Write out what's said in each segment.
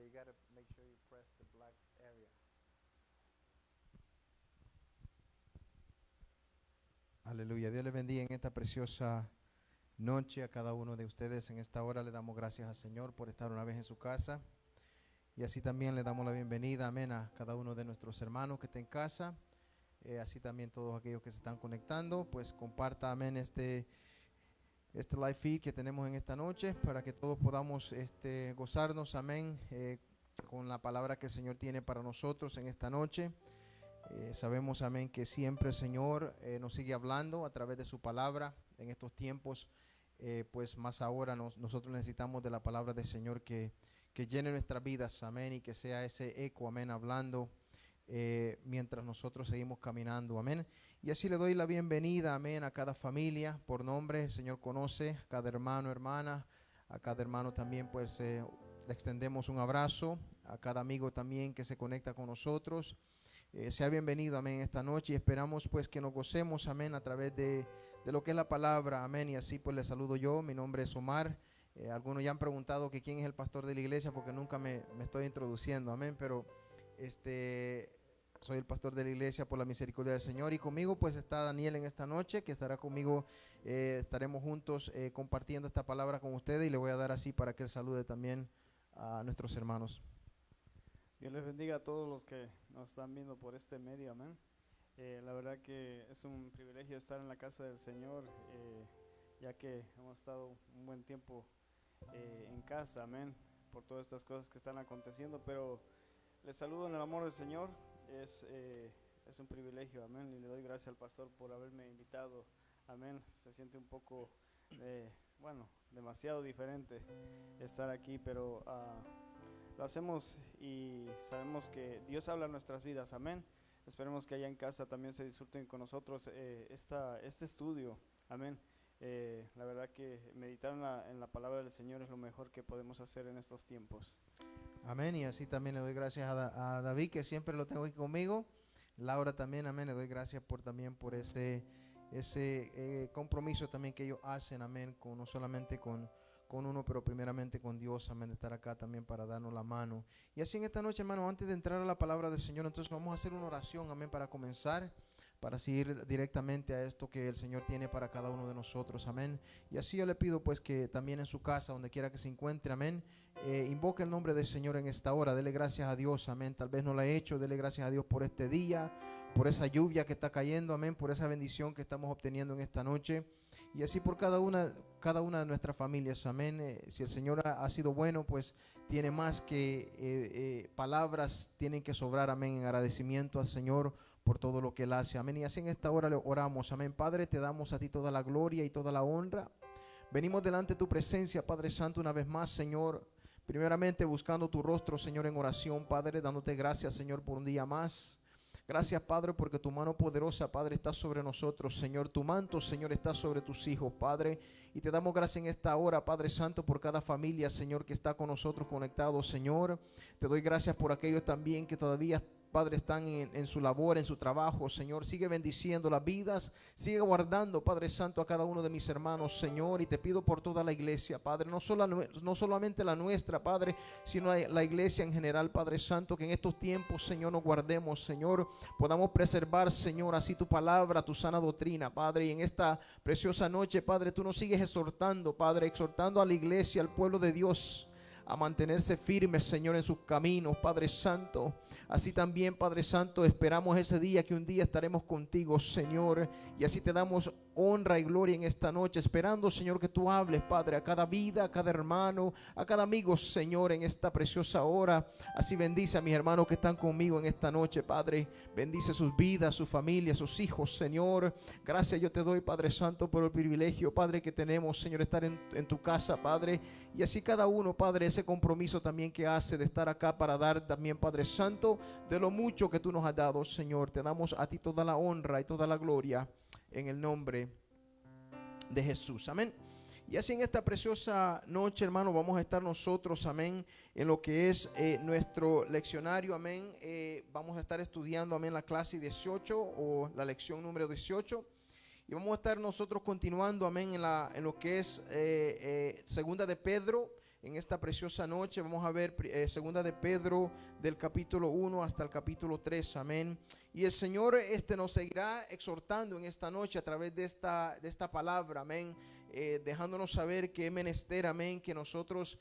you gotta make sure you press the black area. Aleluya. Dios les bendiga en esta preciosa noche a cada uno de ustedes. En esta hora le damos gracias al Señor por estar una vez en su casa. Y así también le damos la bienvenida, amén, a cada uno de nuestros hermanos que está en casa. Así también todos aquellos que se están conectando, pues comparta, amén, este live feed que tenemos en esta noche para que todos podamos gozarnos, amén, con la palabra que el Señor tiene para nosotros en esta noche. Sabemos, amén, que siempre el Señor nos sigue hablando a través de su palabra en estos tiempos, pues más ahora nosotros necesitamos de la palabra del Señor que llene nuestras vidas, amén, y que sea ese eco, amén, hablando mientras nosotros seguimos caminando, amén. Y así le doy la bienvenida, amén, a cada familia por nombre. El Señor conoce a cada hermano, hermana, a cada hermano también, pues le extendemos un abrazo, a cada amigo también que se conecta con nosotros. Sea bienvenido, amén, esta noche, y esperamos pues que nos gocemos, amén, a través de lo que es la palabra, amén. Y así pues les saludo yo, mi nombre es Omar. Algunos ya han preguntado que quién es el pastor de la iglesia porque nunca me estoy introduciendo, amén, pero soy el pastor de la iglesia por la misericordia del Señor, y conmigo pues está Daniel en esta noche, que estará conmigo. Estaremos juntos compartiendo esta palabra con ustedes, y le voy a dar así para que él salude también a nuestros hermanos. Dios les bendiga a todos los que nos están viendo por este medio, amén. La verdad que es un privilegio estar en la casa del Señor, ya que hemos estado un buen tiempo en casa, amén, por todas estas cosas que están aconteciendo, pero les saludo en el amor del Señor. Es un privilegio, amén, y le doy gracias al pastor por haberme invitado, amén. Se siente un poco, demasiado diferente estar aquí, pero lo hacemos y sabemos que Dios habla en nuestras vidas, amén. Esperemos que allá en casa también se disfruten con nosotros este estudio, amén. La verdad que meditar en la palabra del Señor es lo mejor que podemos hacer en estos tiempos. Amén, y así también le doy gracias a David, que siempre lo tengo aquí conmigo. Laura también, amén, le doy gracias también por ese compromiso también que ellos hacen, amén, no solamente con uno, pero primeramente con Dios, amén, de estar acá también para darnos la mano. Y así en esta noche, hermano, antes de entrar a la palabra del Señor, entonces vamos a hacer una oración, amén, para comenzar, para seguir directamente a esto que el Señor tiene para cada uno de nosotros, amén. Y así yo le pido pues que también en su casa, donde quiera que se encuentre, amén, invoque el nombre del Señor en esta hora. Dele gracias a Dios, amén. Tal vez no lo ha hecho, dele gracias a Dios por este día, por esa lluvia que está cayendo, amén, por esa bendición que estamos obteniendo en esta noche. Y así por cada una de nuestras familias, amén. Si el Señor ha sido bueno, pues tiene más que palabras, tienen que sobrar, amén, en agradecimiento al Señor por todo lo que Él hace, amén. Y así en esta hora le oramos, amén. Padre, te damos a ti toda la gloria y toda la honra. Venimos delante de tu presencia, Padre Santo, una vez más, Señor. Primeramente buscando tu rostro, Señor, en oración, Padre, dándote gracias, Señor, por un día más. Gracias, Padre, porque tu mano poderosa, Padre, está sobre nosotros, Señor. Tu manto, Señor, está sobre tus hijos, Padre. Y te damos gracias en esta hora, Padre Santo, por cada familia, Señor, que está con nosotros conectados, Señor. Te doy gracias por aquellos también que todavía, Padre, están en su labor, en su trabajo, Señor. Sigue bendiciendo las vidas, sigue guardando, Padre Santo, a cada uno de mis hermanos, Señor. Y te pido por toda la iglesia, Padre, no solamente la nuestra, Padre, sino la iglesia en general, Padre Santo, que en estos tiempos, Señor, nos guardemos, Señor, podamos preservar, Señor, así tu palabra, tu sana doctrina, Padre. Y en esta preciosa noche, Padre, tú nos sigues exhortando, Padre, exhortando a la iglesia, al pueblo de Dios, a mantenerse firmes, Señor, en sus caminos, Padre Santo. Así también, Padre Santo, esperamos ese día que un día estaremos contigo, Señor. Y así te damos honra y gloria en esta noche, esperando, Señor, que tú hables, Padre, a cada vida, a cada hermano, a cada amigo, Señor, en esta preciosa hora. Así bendice a mis hermanos que están conmigo en esta noche, Padre. Bendice sus vidas, su familia, sus hijos, Señor. Gracias yo te doy, Padre Santo, por el privilegio, Padre, que tenemos, Señor, estar en tu casa, Padre. Y así cada uno, Padre, ese compromiso también que hace de estar acá para dar también, Padre Santo, de lo mucho que tú nos has dado, Señor. Te damos a ti toda la honra y toda la gloria en el nombre de Jesús, amén. Y así en esta preciosa noche, hermano, vamos a estar nosotros, amén, en lo que es nuestro leccionario, amén. Vamos a estar estudiando, amén, la clase 18 o la lección número 18. Y vamos a estar nosotros continuando, amén, en lo que es segunda de Pedro. en esta preciosa noche. Vamos a ver segunda de Pedro del capítulo 1 hasta el capítulo 3, amén. Y el Señor nos seguirá exhortando en esta noche a través de esta palabra, amén. Dejándonos saber que es menester, amén, que nosotros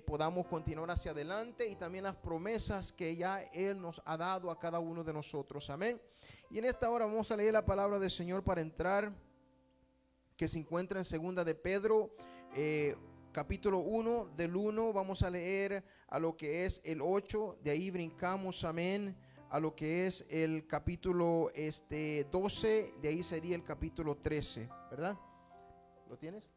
podamos continuar hacia adelante, y también las promesas que ya Él nos ha dado a cada uno de nosotros, amén. Y en esta hora vamos a leer la palabra del Señor para entrar, que se encuentra en segunda de Pedro, capítulo 1, del 1 vamos a leer a lo que es el 8, de ahí brincamos, amén, a lo que es el capítulo 12, de ahí sería el capítulo 13, ¿verdad? ¿Lo tienes?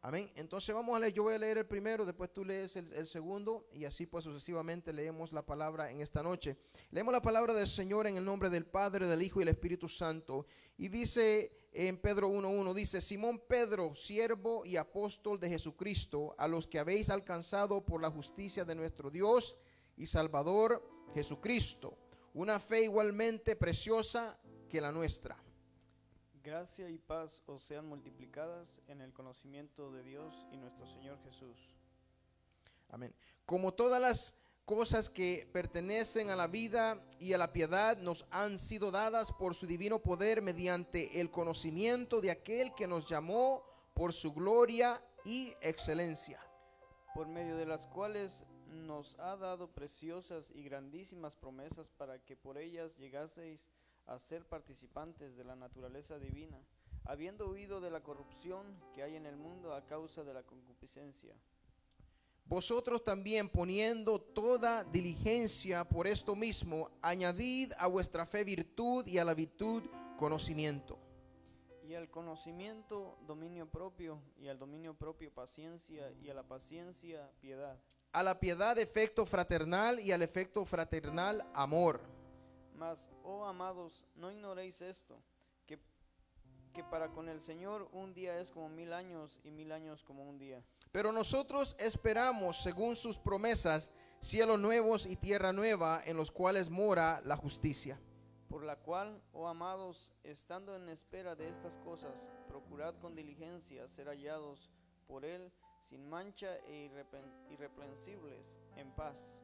Amén. Entonces vamos a leer, yo voy a leer el primero, después tú lees el segundo, y así pues sucesivamente leemos la palabra en esta noche. Leemos la palabra del Señor en el nombre del Padre, del Hijo y del Espíritu Santo. Y dice en Pedro 1:1, dice: Simón Pedro, siervo y apóstol de Jesucristo, a los que habéis alcanzado por la justicia de nuestro Dios y Salvador Jesucristo, una fe igualmente preciosa que la nuestra. Gracia y paz os sean multiplicadas en el conocimiento de Dios y nuestro Señor Jesús. Amén. Como todas las cosas que pertenecen a la vida y a la piedad nos han sido dadas por su divino poder, mediante el conocimiento de aquel que nos llamó por su gloria y excelencia, por medio de las cuales nos ha dado preciosas y grandísimas promesas, para que por ellas llegaseis a ser participantes de la naturaleza divina, habiendo huido de la corrupción que hay en el mundo a causa de la concupiscencia. Vosotros también, poniendo toda diligencia por esto mismo, añadid a vuestra fe virtud, y a la virtud conocimiento, y al conocimiento dominio propio, y al dominio propio paciencia, y a la paciencia piedad, a la piedad efecto fraternal, y al efecto fraternal amor. Mas, oh amados, no ignoréis esto, que para con el Señor un día es como 1000 años, y 1000 años como un día. Pero nosotros esperamos, según sus promesas, cielos nuevos y tierra nueva, en los cuales mora la justicia. Por la cual, oh amados, estando en espera de estas cosas, procurad con diligencia ser hallados por Él sin mancha e irreprensibles, en paz.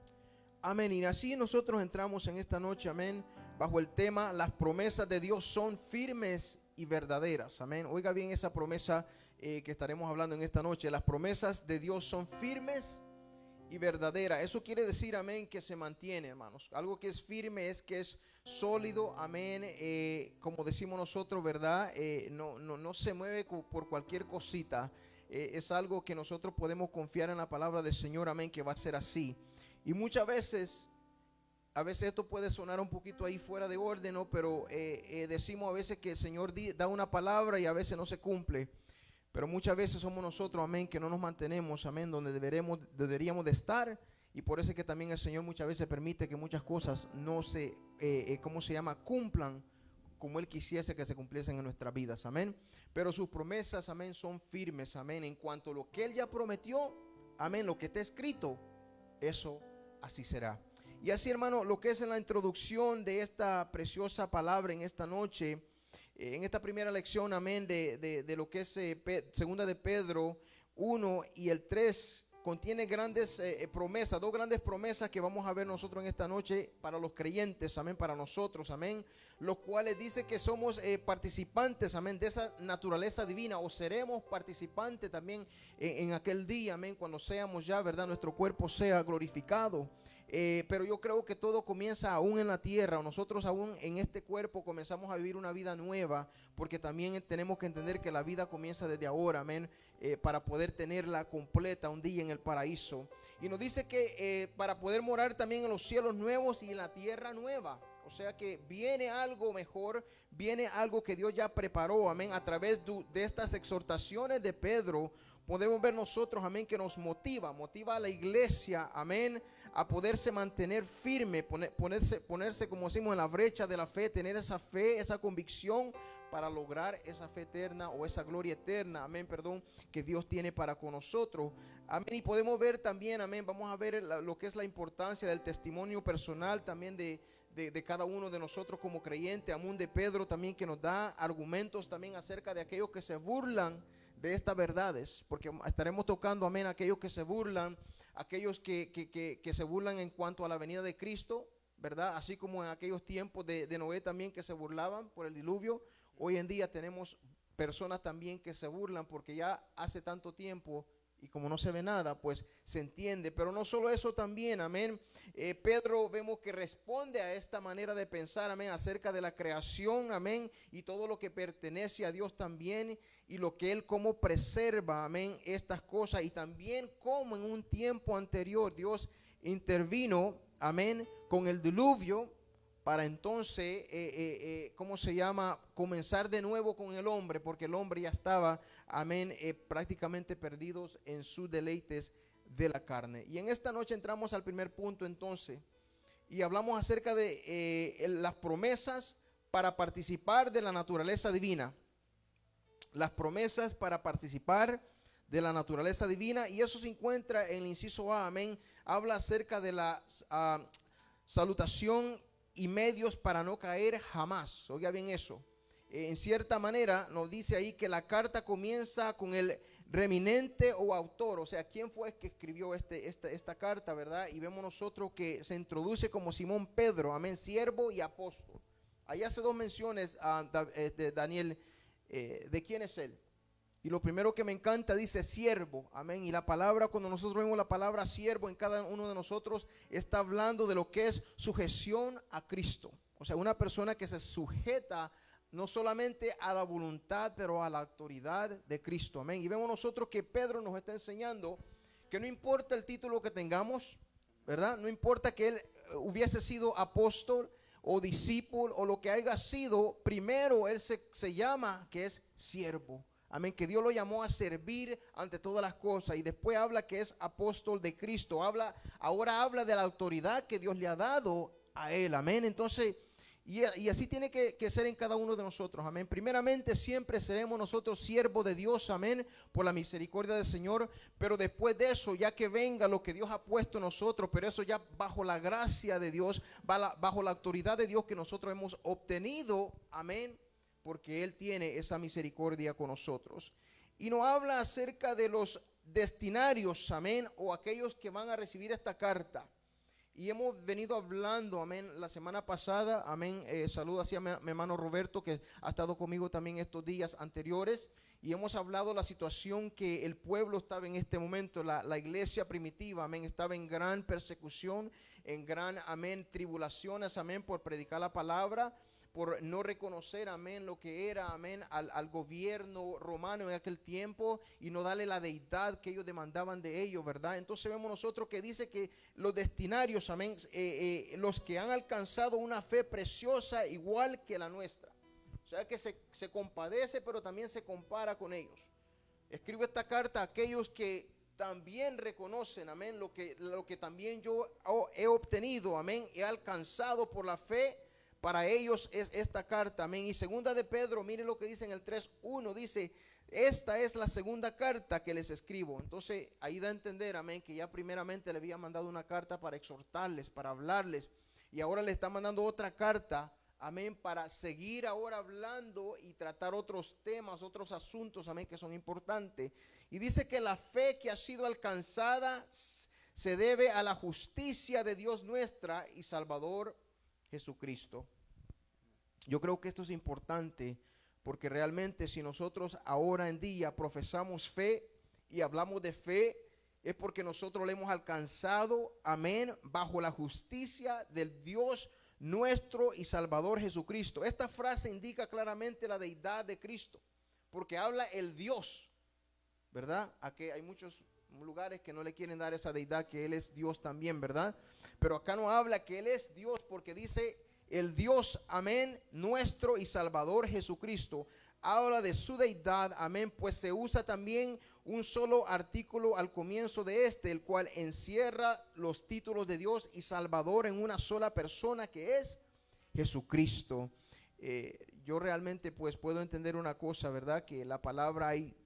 Amén. Y así nosotros entramos en esta noche, amén, bajo el tema: las promesas de Dios son firmes y verdaderas. Amén. Oiga bien esa promesa que estaremos hablando en esta noche. Las promesas de Dios son firmes y verdaderas. Eso quiere decir, amén, que se mantiene, hermanos. Algo que es firme es que es sólido, amén, como decimos nosotros, ¿verdad? No se mueve por cualquier cosita. Es algo que nosotros podemos confiar en la palabra del Señor, amén, que va a ser así. Y muchas veces, a veces esto puede sonar un poquito ahí fuera de orden, ¿no? Pero decimos a veces que el Señor da una palabra y a veces no se cumple. Pero muchas veces somos nosotros, amén, que no nos mantenemos, amén, donde deberíamos de estar. Y por eso es que también el Señor muchas veces permite que muchas cosas no se, cumplan como Él quisiese que se cumpliesen en nuestras vidas, amén. Pero sus promesas, amén, son firmes, amén. En cuanto a lo que Él ya prometió, amén, lo que está escrito, eso así será. Y así, hermano, lo que es en la introducción de esta preciosa palabra en esta noche, en esta primera lección, amén, de lo que es segunda de Pedro 1 y el 3, contiene grandes promesas, dos grandes promesas que vamos a ver nosotros en esta noche para los creyentes, amén, para nosotros, amén, los cuales dice que somos participantes, amén, de esa naturaleza divina, o seremos participantes también en aquel día, amén, cuando seamos ya, verdad, nuestro cuerpo sea glorificado. Pero yo creo que todo comienza aún en la tierra, o nosotros aún en este cuerpo comenzamos a vivir una vida nueva, porque también tenemos que entender que la vida comienza desde ahora, amén, para poder tenerla completa un día en el paraíso. Y nos dice que para poder morar también en los cielos nuevos y en la tierra nueva. O sea que viene algo mejor, viene algo que Dios ya preparó, amén. A través de estas exhortaciones de Pedro podemos ver nosotros, amén, que nos motiva a la iglesia, amén, a poderse mantener firme, ponerse, como decimos, en la brecha de la fe, tener esa fe, esa convicción para lograr esa fe eterna o esa gloria eterna, amén, que Dios tiene para con nosotros, amén. Y podemos ver también, amén, vamos a ver lo que es la importancia del testimonio personal también de cada uno de nosotros como creyente, amén, de Pedro también, que nos da argumentos también acerca de aquellos que se burlan de estas verdades, porque estaremos tocando, amén, aquellos que se burlan, aquellos que se burlan en cuanto a la venida de Cristo, ¿verdad? Así como en aquellos tiempos de Noé también, que se burlaban por el diluvio. Hoy en día tenemos personas también que se burlan porque ya hace tanto tiempo y como no se ve nada, pues se entiende. Pero no solo eso también, amén. Pedro vemos que responde a esta manera de pensar, amén, acerca de la creación, amén, y todo lo que pertenece a Dios también, y lo que Él como preserva, amén, estas cosas, y también como en un tiempo anterior Dios intervino, amén, con el diluvio, para entonces, ¿cómo se llama? Comenzar de nuevo con el hombre, porque el hombre ya estaba, amén, prácticamente perdidos en sus deleites de la carne. Y en esta noche entramos al primer punto entonces, y hablamos acerca de las promesas para participar de la naturaleza divina. Las promesas para participar de la naturaleza divina, y eso se encuentra en el inciso A, amén. Habla acerca de la salutación y medios para no caer jamás. Oiga bien eso. En cierta manera nos dice ahí que la carta comienza con el reminente o autor, o sea, ¿quién fue el que escribió esta carta, verdad? Y vemos nosotros que se introduce como Simón Pedro, amén, siervo y apóstol. Ahí hace dos menciones de Daniel, de quién es él. Y lo primero que me encanta dice siervo, amén. Y la palabra, cuando nosotros vemos la palabra siervo en cada uno de nosotros, está hablando de lo que es sujeción a Cristo. O sea, una persona que se sujeta no solamente a la voluntad, pero a la autoridad de Cristo, amén. Y vemos nosotros que Pedro nos está enseñando que no importa el título que tengamos, ¿verdad? No importa que él hubiese sido apóstol o discípulo o lo que haya sido, primero él se llama que es siervo. Amén, que Dios lo llamó a servir ante todas las cosas, y después habla que es apóstol de Cristo. Ahora habla de la autoridad que Dios le ha dado a él, amén. Entonces, y así tiene que ser en cada uno de nosotros, amén. Primeramente siempre seremos nosotros siervos de Dios, amén, por la misericordia del Señor, pero después de eso, ya que venga lo que Dios ha puesto en nosotros, pero eso ya bajo la gracia de Dios, bajo la autoridad de Dios que nosotros hemos obtenido, amén, porque Él tiene esa misericordia con nosotros. Y nos habla acerca de los destinarios, amén, o aquellos que van a recibir esta carta. Y hemos venido hablando, amén, la semana pasada, amén, saludo hacia mi hermano Roberto, que ha estado conmigo también estos días anteriores, y hemos hablado de la situación que el pueblo estaba en este momento, la iglesia primitiva, amén, estaba en gran persecución, en gran, amén, tribulaciones, amén, por predicar la palabra, por no reconocer, amén, lo que era, amén, al gobierno romano en aquel tiempo, y no darle la deidad que ellos demandaban de ellos, ¿verdad? Entonces vemos nosotros que dice que los destinarios, amén, los que han alcanzado una fe preciosa igual que la nuestra, o sea que se compadece, pero también se compara con ellos. Escribo esta carta a aquellos que también reconocen, amén, lo que también yo he obtenido, amén, he alcanzado por la fe. Para ellos es esta carta, amén. Y segunda de Pedro, mire lo que dice en el 3:1, dice, esta es la segunda carta que les escribo. Entonces ahí da a entender, amén, que ya primeramente le había mandado una carta para exhortarles, para hablarles, y ahora le está mandando otra carta, amén, para seguir ahora hablando y tratar otros temas, otros asuntos, amén, que son importantes. Y dice que la fe que ha sido alcanzada se debe a la justicia de Dios nuestra y Salvador Jesucristo. Yo creo que esto es importante, porque realmente si nosotros ahora en día profesamos fe y hablamos de fe, es porque nosotros le hemos alcanzado, amén, bajo la justicia del Dios nuestro y Salvador Jesucristo. Esta frase indica claramente la deidad de Cristo, porque habla el Dios, ¿verdad? Aquí hay muchos lugares que no le quieren dar esa deidad, que Él es Dios también, ¿verdad? Pero acá no habla que Él es Dios, porque dice el Dios, amén, nuestro y Salvador Jesucristo. Habla de su deidad, amén, pues se usa también un solo artículo al comienzo de el cual encierra los títulos de Dios y Salvador en una sola persona, que es Jesucristo. Yo realmente pues puedo entender una cosa, ¿verdad? Que la palabra hay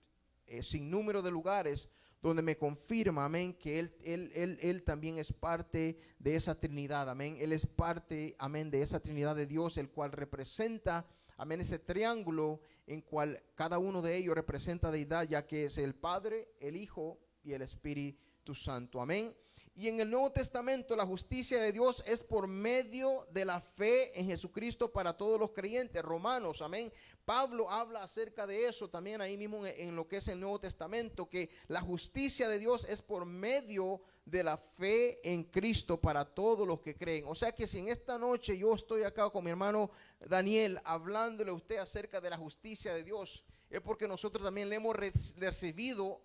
sin número de lugares donde me confirma, amén, que él también es parte de esa Trinidad, amén. Él es parte, amén, de esa Trinidad de Dios, el cual representa amén, ese triángulo en cual cada uno de ellos representa deidad, ya que es el Padre, el Hijo y el Espíritu Santo, amén. Y en el Nuevo Testamento la justicia de Dios es por medio de la fe en Jesucristo para todos los creyentes. Romanos, amén. Pablo habla acerca de eso también ahí mismo en lo que es el Nuevo Testamento, que la justicia de Dios es por medio de la fe en Cristo para todos los que creen. O sea que si en esta noche yo estoy acá con mi hermano Daniel hablándole a usted acerca de la justicia de Dios, es porque nosotros también le hemos recibido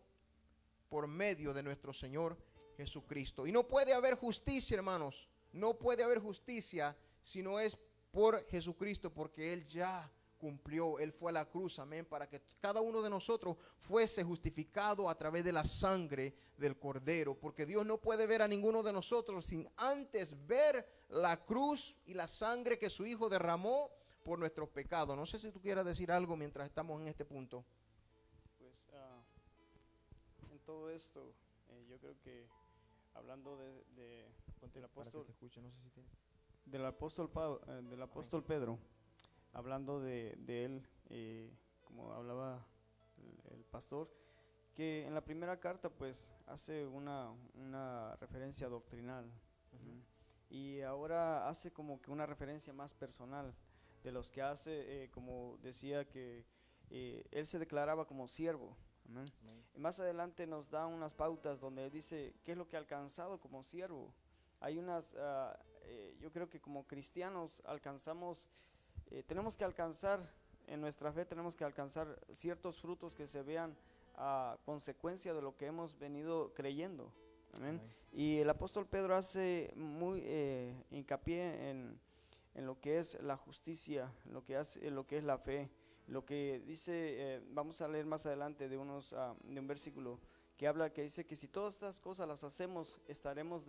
por medio de nuestro Señor Jesucristo. Y no puede haber justicia, hermanos, no puede haber justicia si no es por Jesucristo, porque Él ya cumplió, Él fue a la cruz, amén, para que cada uno de nosotros fuese justificado a través de la sangre del Cordero, porque Dios no puede ver a ninguno de nosotros sin antes ver la cruz y la sangre que su Hijo derramó por nuestros pecados. No sé si tú quieras decir algo mientras estamos en este punto. Pues en todo esto, yo creo que hablando del apóstol, del apóstol Pedro, hablando de él, como hablaba el pastor, que en la primera carta pues hace una referencia doctrinal, y ahora hace como que una referencia más personal de los que hace, como decía que él se declaraba como siervo. Amén. Y más adelante nos da unas pautas donde él dice qué es lo que ha alcanzado como siervo. Hay unas, yo creo que como cristianos alcanzamos, tenemos que alcanzar en nuestra fe, tenemos que alcanzar ciertos frutos que se vean a consecuencia de lo que hemos venido creyendo. Amén. Y el apóstol Pedro hace muy hincapié en lo que es la justicia, lo que es la fe. Lo que dice, vamos a leer más adelante de un versículo que habla, que dice que si todas estas cosas las hacemos, dejaremos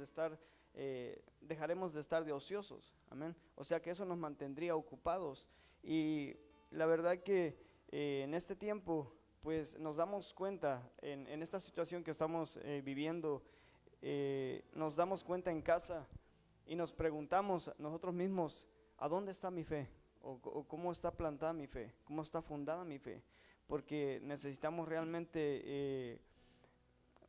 de estar de ociosos, amén. O sea que eso nos mantendría ocupados. Y la verdad que en este tiempo, pues nos damos cuenta, en esta situación que estamos viviendo, nos damos cuenta en casa y nos preguntamos nosotros mismos, ¿a dónde está mi fe? O cómo está plantada mi fe, cómo está fundada mi fe, porque necesitamos realmente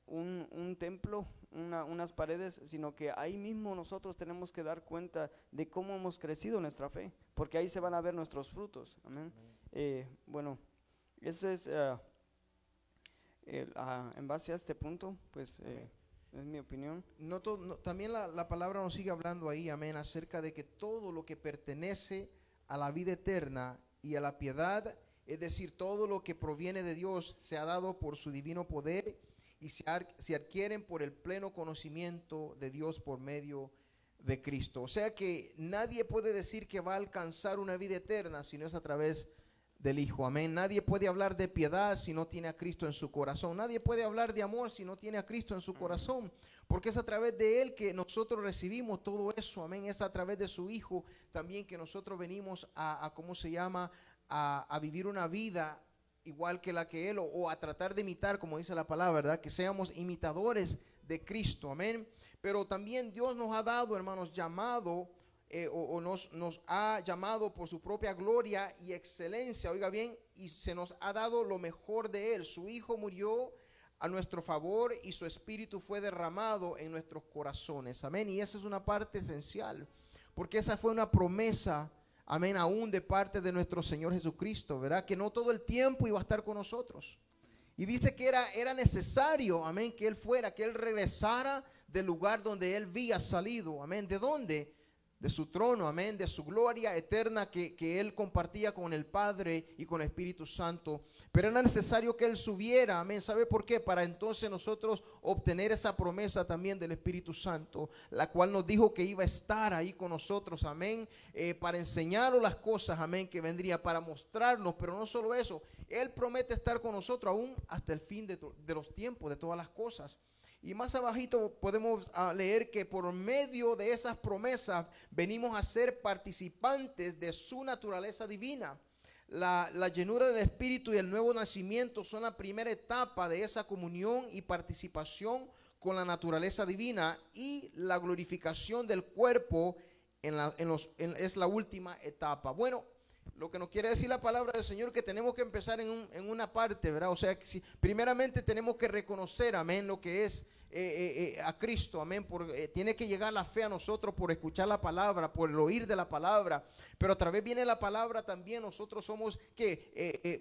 un templo, unas paredes, sino que ahí mismo nosotros tenemos que dar cuenta de cómo hemos crecido nuestra fe, porque ahí se van a ver nuestros frutos, amén. Bueno, eso es en base a este punto, pues es mi opinión. También la palabra nos sigue hablando ahí, amén, acerca de que todo lo que pertenece a la vida eterna y a la piedad, es decir, todo lo que proviene de Dios, se ha dado por su divino poder y se adquieren por el pleno conocimiento de Dios por medio de Cristo. O sea que nadie puede decir que va a alcanzar una vida eterna si no es a través del Hijo, amén. Nadie puede hablar de piedad si no tiene a Cristo en su corazón. Nadie puede hablar de amor si no tiene a Cristo en su corazón, porque es a través de Él que nosotros recibimos todo eso, amén. Es a través de su Hijo también que nosotros venimos ¿cómo se llama? A vivir una vida igual que la que Él, o a tratar de imitar, como dice la palabra, ¿verdad? Que seamos imitadores de Cristo, amén. Pero también Dios nos ha dado, hermanos, llamado, nos ha llamado por su propia gloria y excelencia, oiga bien, y se nos ha dado lo mejor de Él. Su Hijo murió a nuestro favor y su Espíritu fue derramado en nuestros corazones, amén. Y esa es una parte esencial, porque esa fue una promesa, amén, aún de parte de nuestro Señor Jesucristo, ¿verdad? Que no todo el tiempo iba a estar con nosotros. Y dice que era necesario, amén, que Él fuera, que Él regresara del lugar donde Él había salido, amén. ¿De dónde? De su trono, amén, de su gloria eterna que Él compartía con el Padre y con el Espíritu Santo. Pero era necesario que Él subiera, amén. ¿Sabe por qué? Para entonces nosotros obtener esa promesa también del Espíritu Santo, la cual nos dijo que iba a estar ahí con nosotros, amén, para enseñarnos las cosas, amén, que vendría, para mostrarnos. Pero no solo eso, Él promete estar con nosotros aún hasta el fin de los tiempos, de todas las cosas. Y más abajito podemos leer que por medio de esas promesas venimos a ser participantes de su naturaleza divina. La llenura del Espíritu y el nuevo nacimiento son la primera etapa de esa comunión y participación con la naturaleza divina, y la glorificación del cuerpo es la última etapa. Bueno, Lo que nos quiere decir la palabra del Señor, que tenemos que empezar en una parte, ¿verdad? O sea, que primeramente tenemos que reconocer, amén, lo que es a Cristo, amén. Tiene que llegar la fe a nosotros por escuchar la palabra, por el oír de la palabra, pero a través viene la palabra también. Nosotros somos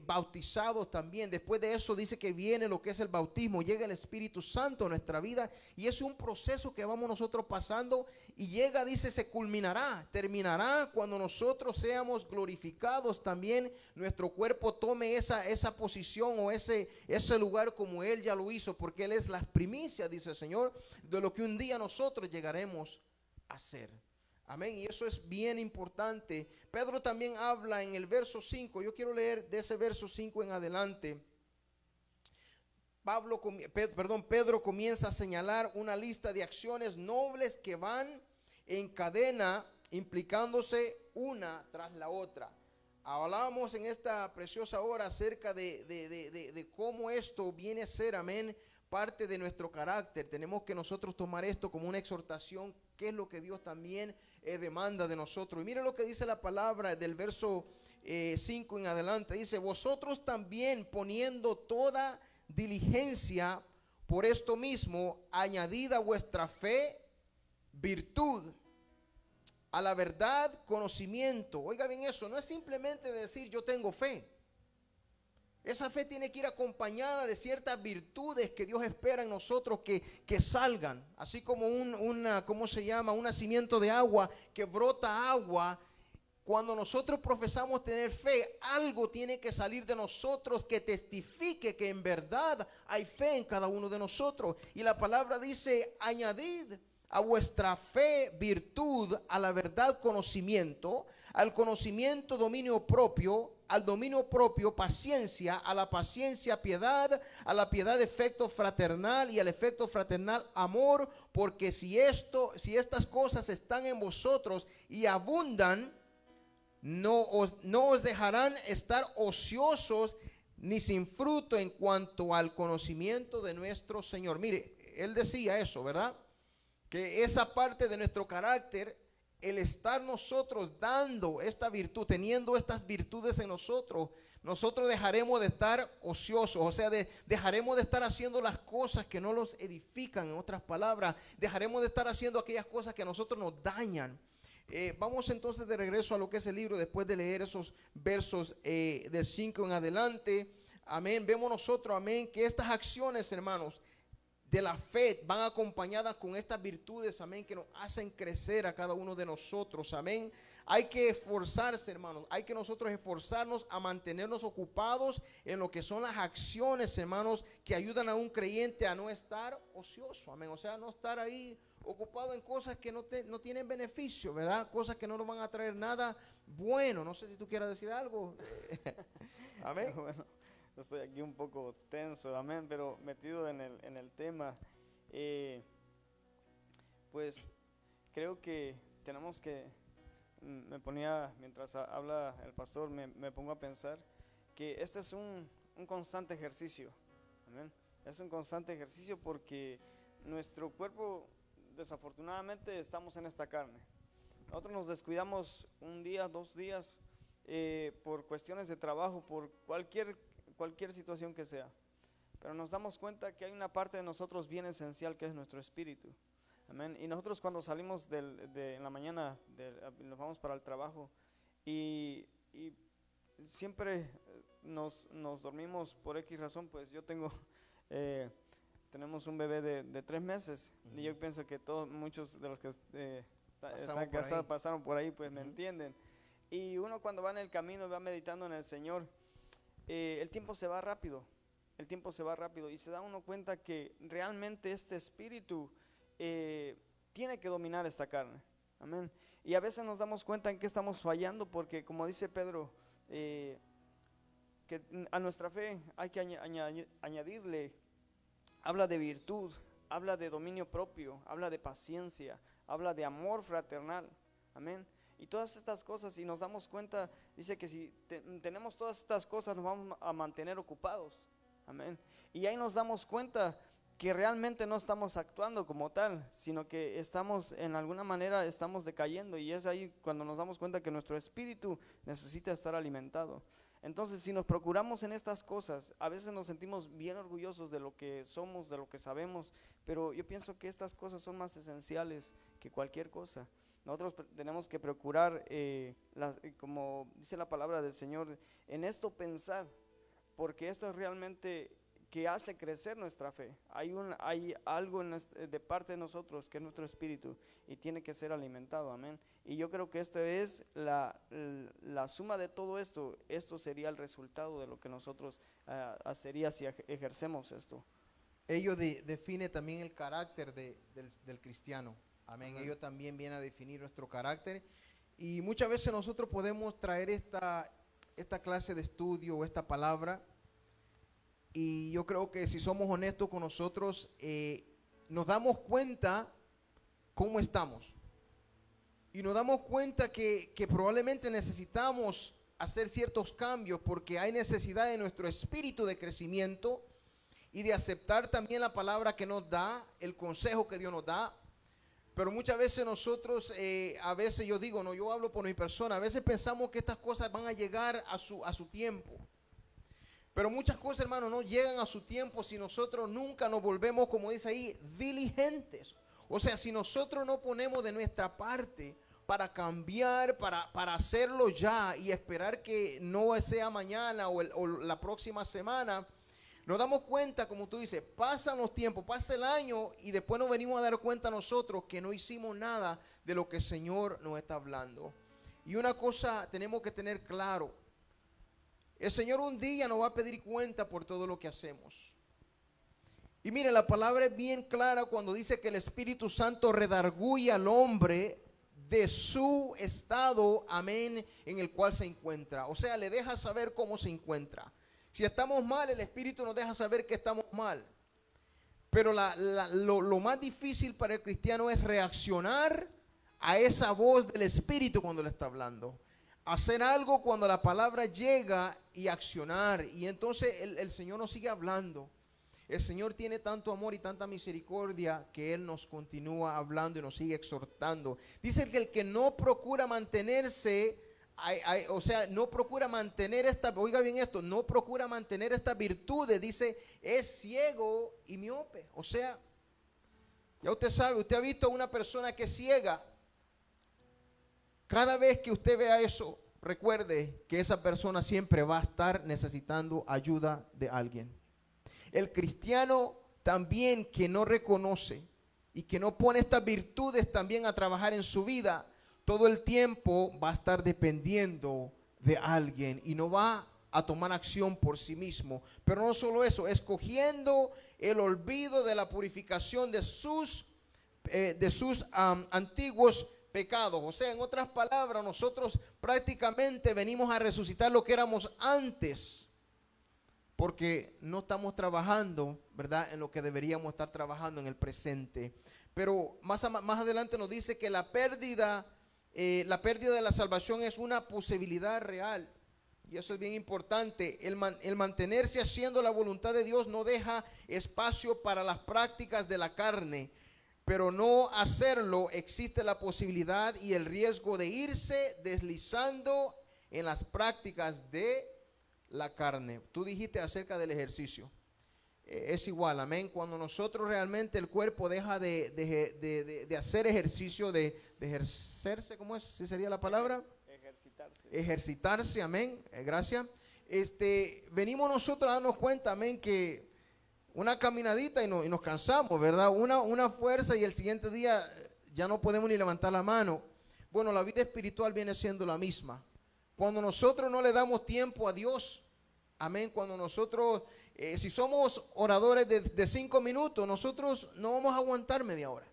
bautizados también. Después de eso dice que viene lo que es el bautismo, llega el Espíritu Santo a nuestra vida, y es un proceso que vamos nosotros pasando, y llega, dice, se culminará, terminará cuando nosotros seamos glorificados también, nuestro cuerpo tome esa posición o ese lugar como Él ya lo hizo, porque Él es las primicias, dice el Señor, de lo que un día nosotros llegaremos a ser. Amén, y eso es bien importante. Pedro también habla en el verso 5, yo quiero leer de ese verso 5 en adelante. Pedro comienza a señalar una lista de acciones nobles que van en cadena, implicándose una tras la otra. Hablábamos en esta preciosa hora acerca de cómo esto viene a ser, amén, parte de nuestro carácter. Tenemos que nosotros tomar esto como una exhortación, que es lo que Dios también demanda de nosotros. Y mire lo que dice la palabra del verso 5 en adelante. Dice: vosotros también, poniendo toda diligencia, por esto mismo, añadid a vuestra fe virtud, a la verdad conocimiento. Oiga bien eso, no es simplemente decir yo tengo fe. Esa fe tiene que ir acompañada de ciertas virtudes que Dios espera en nosotros que salgan. Así como un nacimiento de agua que brota agua. Cuando nosotros profesamos tener fe, algo tiene que salir de nosotros que testifique que en verdad hay fe en cada uno de nosotros. Y la palabra dice: añadid a vuestra fe virtud, a la verdad conocimiento, al conocimiento dominio propio, al dominio propio paciencia, a la paciencia piedad, a la piedad efecto fraternal, y al efecto fraternal amor, porque si estas cosas están en vosotros y abundan, no os dejarán estar ociosos ni sin fruto en cuanto al conocimiento de nuestro Señor. Mire, él decía eso, ¿verdad? Que esa parte de nuestro carácter, el estar nosotros dando esta virtud, teniendo estas virtudes en nosotros dejaremos de estar ociosos, o sea, dejaremos de estar haciendo las cosas que no los edifican. En otras palabras, dejaremos de estar haciendo aquellas cosas que a nosotros nos dañan. Vamos entonces de regreso a lo que es el libro, después de leer esos versos del 5 en adelante. Amén, vemos nosotros, amén, que estas acciones, hermanos, de la fe van acompañadas con estas virtudes, amén, que nos hacen crecer a cada uno de nosotros, amén. Hay que esforzarse, hermanos, hay que nosotros esforzarnos a mantenernos ocupados en lo que son las acciones, hermanos, que ayudan a un creyente a no estar ocioso, amén, o sea, no estar ahí ocupado en cosas que no tienen beneficio, ¿verdad? Cosas que no nos van a traer nada bueno. No sé si tú quieras decir algo. Amén. Bueno, estoy aquí un poco tenso, amén, pero metido en el tema. Pues creo que tenemos que, me ponía, mientras habla el pastor, me pongo a pensar que este es un constante ejercicio, amén. Es un constante ejercicio porque nuestro cuerpo, desafortunadamente, estamos en esta carne. Nosotros nos descuidamos un día, 2 días, por cuestiones de trabajo, por cualquier situación que sea. Pero nos damos cuenta que hay una parte de nosotros bien esencial, que es nuestro espíritu. Amén. Y nosotros cuando salimos en la mañana, nos vamos para el trabajo y siempre nos dormimos por X razón. Pues yo tenemos un bebé de 3 meses, y yo pienso que muchos de los que están casados pasaron por ahí, pues me entienden. Y uno cuando va en el camino, va meditando en el Señor, el tiempo se va rápido, y se da uno cuenta que realmente este espíritu tiene que dominar esta carne, amén. Y a veces nos damos cuenta en que estamos fallando, porque como dice Pedro, que a nuestra fe hay que añadirle, habla de virtud, habla de dominio propio, habla de paciencia, habla de amor fraternal, amén. Y todas estas cosas, y nos damos cuenta, dice que si tenemos todas estas cosas, nos vamos a mantener ocupados, amén. Y ahí nos damos cuenta que realmente no estamos actuando como tal, sino que estamos, en alguna manera, estamos decayendo, y es ahí cuando nos damos cuenta que nuestro espíritu necesita estar alimentado. Entonces, si nos procuramos en estas cosas, a veces nos sentimos bien orgullosos de lo que somos, de lo que sabemos, pero yo pienso que estas cosas son más esenciales que cualquier cosa. Nosotros tenemos que procurar, como dice la palabra del Señor, en esto pensar, porque esto es realmente que hace crecer nuestra fe. Hay algo de parte de nosotros que es nuestro espíritu y tiene que ser alimentado, amén. Y yo creo que esto es la suma de todo esto. Esto sería el resultado de lo que nosotros hacería si ejercemos esto. Ello define también el carácter del cristiano, amén. Amén. Ello también viene a definir nuestro carácter, y muchas veces nosotros podemos traer esta clase de estudio o esta palabra, y yo creo que si somos honestos con nosotros, nos damos cuenta cómo estamos. Y nos damos cuenta que probablemente necesitamos hacer ciertos cambios, porque hay necesidad de nuestro espíritu de crecimiento y de aceptar también la palabra que nos da, el consejo que Dios nos da. Pero muchas veces nosotros, a veces yo digo, no, yo hablo por mi persona, a veces pensamos que estas cosas van a llegar a su tiempo. Pero muchas cosas, hermano, no llegan a su tiempo si nosotros nunca nos volvemos, como dice ahí, diligentes. O sea, si nosotros no ponemos de nuestra parte para cambiar, para hacerlo ya y esperar que no sea mañana o la próxima semana, nos damos cuenta, como tú dices, pasan los tiempos, pasa el año y después nos venimos a dar cuenta nosotros que no hicimos nada de lo que el Señor nos está hablando. Y una cosa tenemos que tener claro: el Señor un día nos va a pedir cuenta por todo lo que hacemos. Y mire, la palabra es bien clara cuando dice que el Espíritu Santo redarguye al hombre de su estado, amén, en el cual se encuentra. O sea, le deja saber cómo se encuentra. Si estamos mal, el Espíritu nos deja saber que estamos mal. Pero lo más difícil para el cristiano es reaccionar a esa voz del Espíritu cuando le está hablando. Hacer algo cuando la palabra llega y accionar. Y entonces el Señor nos sigue hablando. El Señor tiene tanto amor y tanta misericordia que Él nos continúa hablando y nos sigue exhortando. Dice que el que no procura mantenerse, o sea, no procura mantener oiga bien esto, no procura mantener estas virtudes, dice, es ciego y miope. O sea, ya usted sabe, usted ha visto a una persona que es ciega. Cada vez que usted vea eso, recuerde que esa persona siempre va a estar necesitando ayuda de alguien. El cristiano también que no reconoce y que no pone estas virtudes también a trabajar en su vida, todo el tiempo va a estar dependiendo de alguien y no va a tomar acción por sí mismo. Pero no solo eso, escogiendo el olvido de la purificación de sus antiguos pecados. O sea, en otras palabras, nosotros prácticamente venimos a resucitar lo que éramos antes, porque no estamos trabajando, ¿verdad?, en lo que deberíamos estar trabajando en el presente. Pero más adelante nos dice que la pérdida de la salvación es una posibilidad real. Y eso es bien importante. El mantenerse haciendo la voluntad de Dios no deja espacio para las prácticas de la carne. Pero no hacerlo, existe la posibilidad y el riesgo de irse deslizando en las prácticas de la carne. Tú dijiste acerca del ejercicio. Es igual, amén. Cuando nosotros realmente el cuerpo deja de hacer ejercicio, de ejercerse, ¿cómo es? ¿Sí sería la palabra? Ejercitarse, amén. Gracias. Venimos nosotros a darnos cuenta, amén, que una caminadita y nos cansamos, ¿verdad? Una fuerza y el siguiente día ya no podemos ni levantar la mano. Bueno, la vida espiritual viene siendo la misma. Cuando nosotros no le damos tiempo a Dios, amén, cuando nosotros, si somos oradores de 5 minutos, nosotros no vamos a aguantar media hora.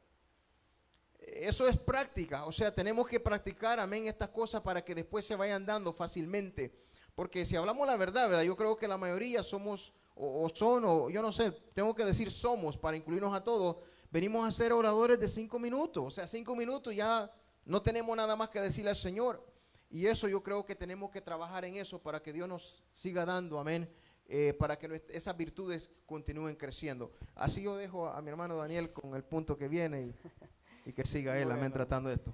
Eso es práctica, o sea, tenemos que practicar, amén, estas cosas para que después se vayan dando fácilmente. Porque si hablamos la verdad, ¿verdad? Yo creo que la mayoría somos, o yo no sé, tengo que decir somos para incluirnos a todos, venimos a ser oradores de 5 minutos. O sea, 5 minutos ya no tenemos nada más que decirle al Señor. Y eso yo creo que tenemos que trabajar en eso para que Dios nos siga dando, amén, para que esas virtudes continúen creciendo. Así yo dejo a mi hermano Daniel con el punto que viene y que siga él, amén, tratando esto.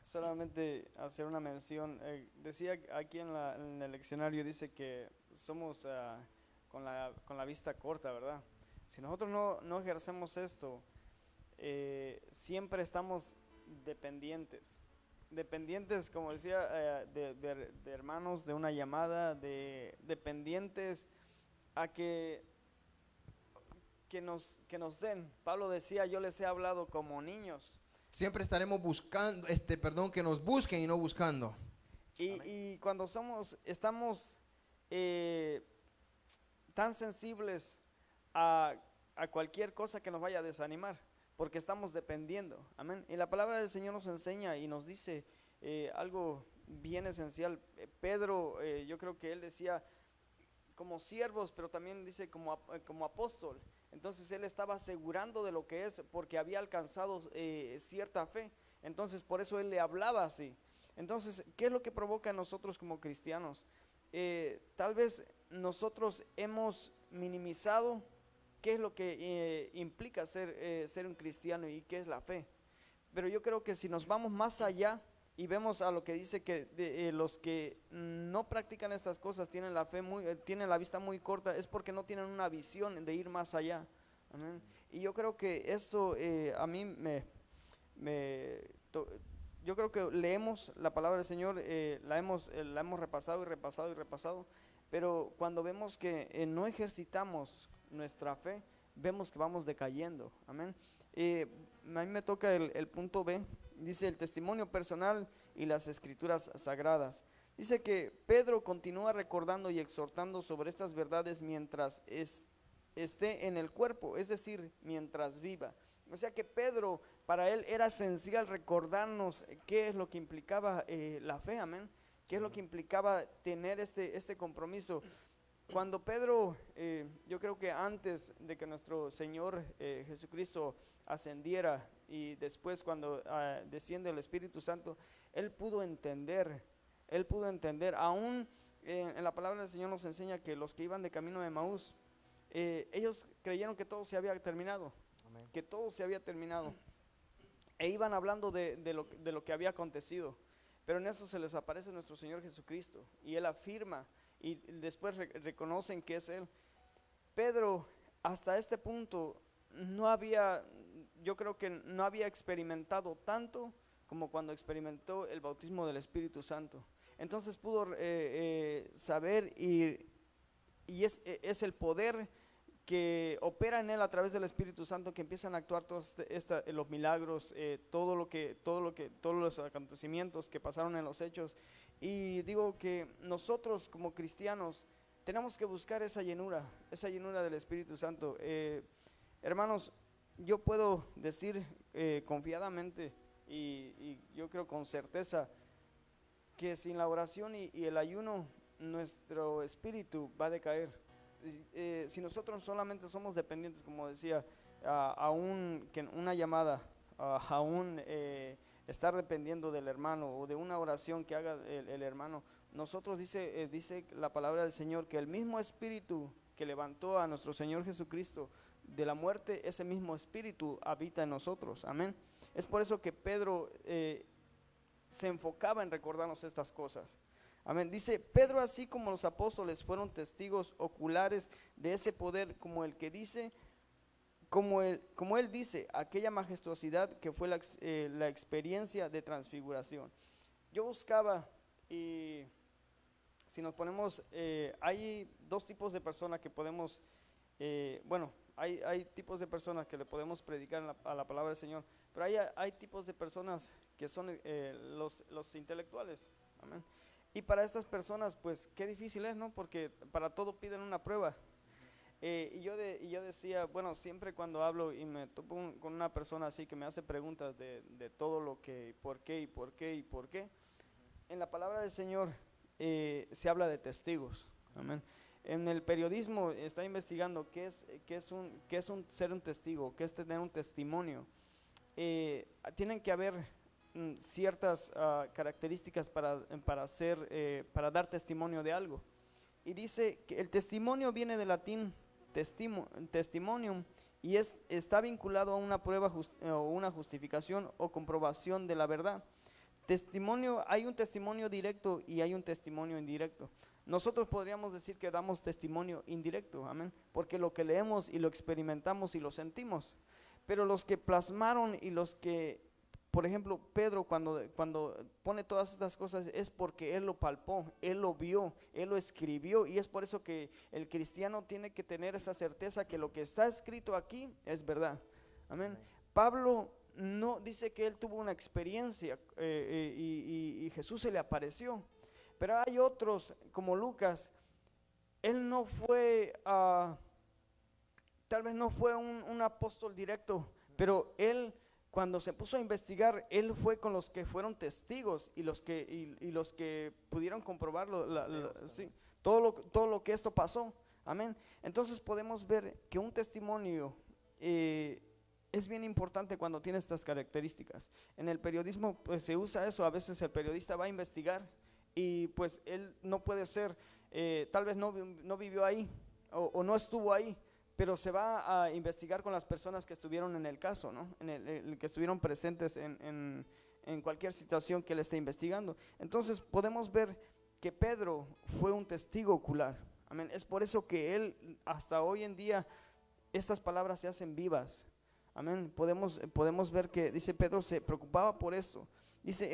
Solamente hacer una mención. Decía aquí en el leccionario, dice que somos con la vista corta, ¿verdad? Si nosotros no ejercemos esto, siempre estamos dependientes. Dependientes, como decía, de hermanos, de una llamada, dependientes a que nos den. Pablo decía, yo les he hablado como niños. Siempre estaremos buscando, que nos busquen y no buscando. Y cuando estamos tan sensibles a cualquier cosa que nos vaya a desanimar, porque estamos dependiendo, amén. Y la palabra del Señor nos enseña y nos dice algo bien esencial. Pedro, yo creo que él decía como siervos, pero también dice como apóstol. Entonces él estaba asegurando de lo que es, porque había alcanzado cierta fe. Entonces por eso él le hablaba así. Entonces, ¿qué es lo que provoca en nosotros como cristianos? Tal vez nosotros hemos minimizado qué es lo que implica ser un cristiano y qué es la fe. Pero yo creo que si nos vamos más allá y vemos a lo que dice que los que no practican estas cosas tienen tienen la vista muy corta, es porque no tienen una visión de ir más allá. Amén. Y yo creo que esto a mí yo creo que leemos la palabra del Señor, la hemos repasado y repasado y repasado, pero cuando vemos que no ejercitamos nuestra fe, vemos que vamos decayendo. Amén. A mí me toca el punto B, dice el testimonio personal y las escrituras sagradas. Dice que Pedro continúa recordando y exhortando sobre estas verdades mientras esté en el cuerpo, es decir, mientras viva. O sea que Pedro, para él era esencial recordarnos qué es lo que implicaba la fe, amén. Qué es lo que implicaba tener este compromiso. Cuando Pedro, yo creo que antes de que nuestro Señor Jesucristo ascendiera y después cuando desciende el Espíritu Santo, él pudo entender, aún en la palabra del Señor nos enseña que los que iban de camino de Emaús, ellos creyeron que todo se había terminado. Amén. Que todo se había terminado, e iban hablando de lo que había acontecido, pero en eso se les aparece nuestro Señor Jesucristo, y Él afirma, y después reconocen que es Él. Pedro, hasta este punto, yo creo que no había experimentado tanto como cuando experimentó el bautismo del Espíritu Santo. Entonces pudo saber, y es el poder que opera en él a través del Espíritu Santo, que empiezan a actuar todos los milagros, todos los acontecimientos que pasaron en los hechos. Y digo que nosotros como cristianos tenemos que buscar esa llenura del Espíritu Santo. Hermanos, yo puedo decir confiadamente y yo creo con certeza que sin la oración y el ayuno nuestro espíritu va a decaer. Si nosotros solamente somos dependientes, como decía, aún que una llamada, aún estar dependiendo del hermano o de una oración que haga el hermano, nosotros dice la palabra del Señor que el mismo espíritu que levantó a nuestro Señor Jesucristo de la muerte, ese mismo espíritu habita en nosotros. Amén. Es por eso que Pedro se enfocaba en recordarnos estas cosas. Amén. Dice Pedro, así como los apóstoles fueron testigos oculares de ese poder, como él dice, aquella majestuosidad que fue la experiencia de transfiguración. Yo buscaba, y si nos ponemos, hay dos tipos de personas que podemos, hay tipos de personas que le podemos predicar a la palabra del Señor, pero hay tipos de personas que son los intelectuales. Amén. Y para estas personas, pues, qué difícil es, ¿no? Porque para todo piden una prueba. Y yo decía, bueno, siempre cuando hablo y me topo con una persona así que me hace preguntas de todo lo que, por qué, en la palabra del Señor se habla de testigos. Amén. En el periodismo está investigando qué es ser un testigo, qué es tener un testimonio. Tienen que haber ciertas características para dar testimonio de algo. y dice que el testimonio viene del latín testimonium, y está vinculado a una prueba o una justificación o comprobación de la verdad. Testimonio, hay un testimonio directo y hay un testimonio indirecto. Nosotros podríamos decir que damos testimonio indirecto, amén, porque lo que leemos y lo experimentamos y lo sentimos. Pero los que plasmaron y los que, por ejemplo, Pedro cuando pone todas estas cosas es porque él lo palpó, él lo vio, él lo escribió, y es por eso que el cristiano tiene que tener esa certeza que lo que está escrito aquí es verdad, amén. Pablo no dice que él tuvo una experiencia y Jesús se le apareció, pero hay otros como Lucas. Él no fue, tal vez no fue un apóstol directo, pero él cuando se puso a investigar, él fue con los que fueron testigos y los que pudieron comprobarlo, sí, todo lo que esto pasó, amén. Entonces podemos ver que un testimonio es bien importante cuando tiene estas características. En el periodismo pues se usa eso. A veces el periodista va a investigar y pues él no puede ser, tal vez no vivió ahí o no estuvo ahí, pero se va a investigar con las personas que estuvieron en el caso, ¿no? Que estuvieron presentes en cualquier situación que él esté investigando. Entonces podemos ver que Pedro fue un testigo ocular, amén. Es por eso que él hasta hoy en día estas palabras se hacen vivas, amén. Podemos ver que, dice, Pedro se preocupaba por esto. Dice,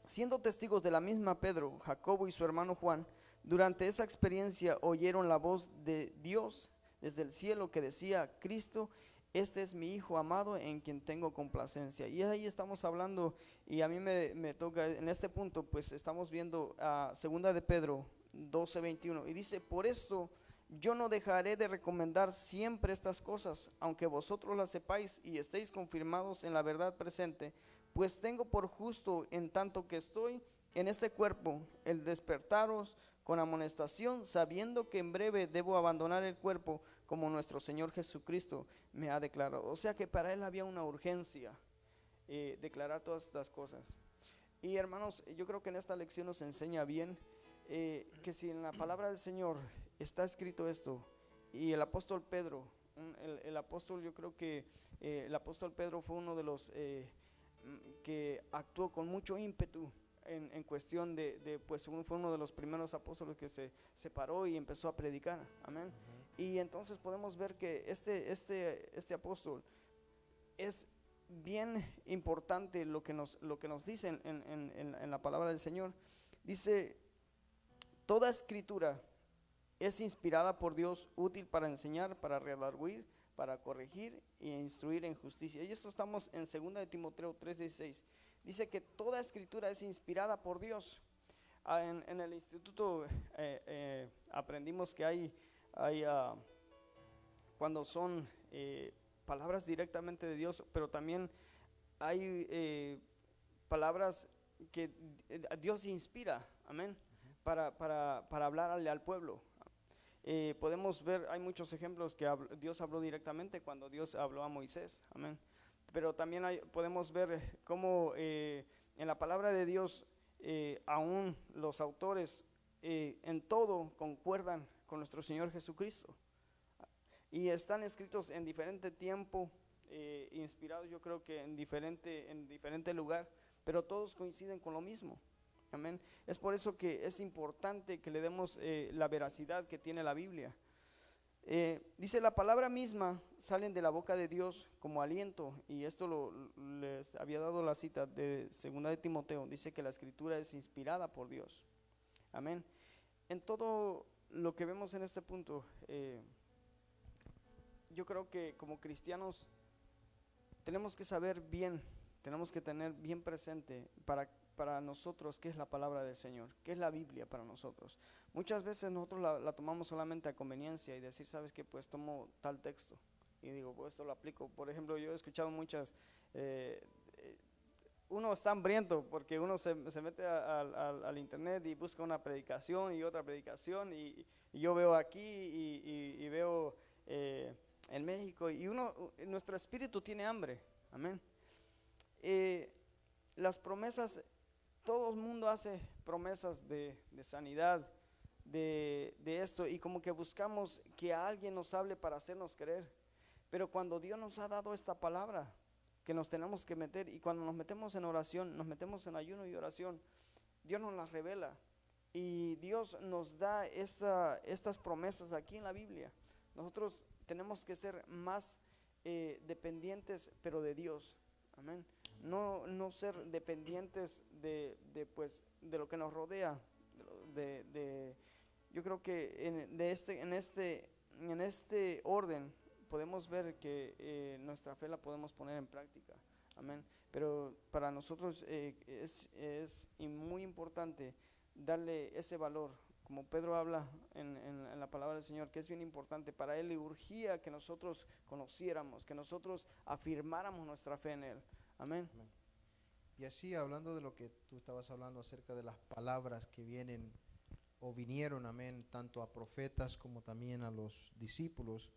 siendo testigos de la misma Pedro, Jacobo y su hermano Juan, durante esa experiencia oyeron la voz de Dios desde el cielo que decía: Cristo, este es mi Hijo amado en quien tengo complacencia. Y ahí estamos hablando, y a mí me toca en este punto, pues estamos viendo a segunda de Pedro 12:21, y dice: por esto yo no dejaré de recomendar siempre estas cosas, aunque vosotros las sepáis y estéis confirmados en la verdad presente, pues tengo por justo, en tanto que estoy en este cuerpo, el despertaros con amonestación, sabiendo que en breve debo abandonar el cuerpo, como nuestro Señor Jesucristo me ha declarado. O sea que para él había una urgencia declarar todas estas cosas. Y hermanos, yo creo que en esta lección nos enseña bien que si en la palabra del Señor está escrito esto, y el apóstol Pedro, el apóstol, yo creo que el apóstol Pedro fue uno de los que actuó con mucho ímpetu en cuestión pues fue uno de los primeros apóstoles que se paró y empezó a predicar, amén. Y entonces podemos ver que este apóstol es bien importante lo que nos dice en la palabra del Señor. Dice: toda escritura es inspirada por Dios, útil para enseñar, para redarguir, para corregir e instruir en justicia. Y esto estamos en 2 de Timoteo 3:16. Dice que toda escritura es inspirada por Dios. En el instituto aprendimos que hay cuando son palabras directamente de Dios, pero también hay palabras que Dios inspira, amén, para hablarle al pueblo. Podemos ver, hay muchos ejemplos que Dios habló directamente cuando Dios habló a Moisés, amén. Pero también podemos ver cómo en la palabra de Dios aún los autores en todo concuerdan con nuestro Señor Jesucristo, y están escritos en diferente tiempo, inspirados yo creo que en diferente lugar, pero todos coinciden con lo mismo, amén. Es por eso que es importante que le demos la veracidad que tiene la Biblia. Dice: la palabra misma salen de la boca de Dios como aliento, y esto les había dado la cita de 2 de Timoteo. Dice que la escritura es inspirada por Dios, amén. En todo lo que vemos en este punto, yo creo que como cristianos tenemos que saber bien, tenemos que tener bien presente para nosotros qué es la palabra del Señor, qué es la Biblia para nosotros. Muchas veces nosotros la tomamos solamente a conveniencia y decir: sabes que pues tomo tal texto y digo, pues esto lo aplico. Por ejemplo, yo he escuchado muchas, uno está hambriento porque uno se mete al internet y busca una predicación y otra predicación, y yo veo aquí y veo en México, y nuestro espíritu tiene hambre, amén. Las promesas, todo el mundo hace promesas de sanidad, de esto y como que buscamos que alguien nos hable para hacernos creer. Pero cuando Dios nos ha dado esta palabra que nos tenemos que meter, y cuando nos metemos en oración, nos metemos en ayuno y oración, Dios nos las revela y Dios nos da estas promesas aquí en la Biblia. Nosotros tenemos que ser más dependientes, pero de Dios. Amén. No ser dependientes pues, de lo que nos rodea. Yo creo que en este orden podemos ver que nuestra fe la podemos poner en práctica. Amén. Pero para nosotros es muy importante darle ese valor, como Pedro habla en la palabra del Señor, que es bien importante. Para él le urgía que nosotros conociéramos, que nosotros afirmáramos nuestra fe en él. Amén. Amén. Y así, hablando de lo que tú estabas hablando acerca de las palabras que vienen o vinieron, amén, tanto a profetas como también a los discípulos,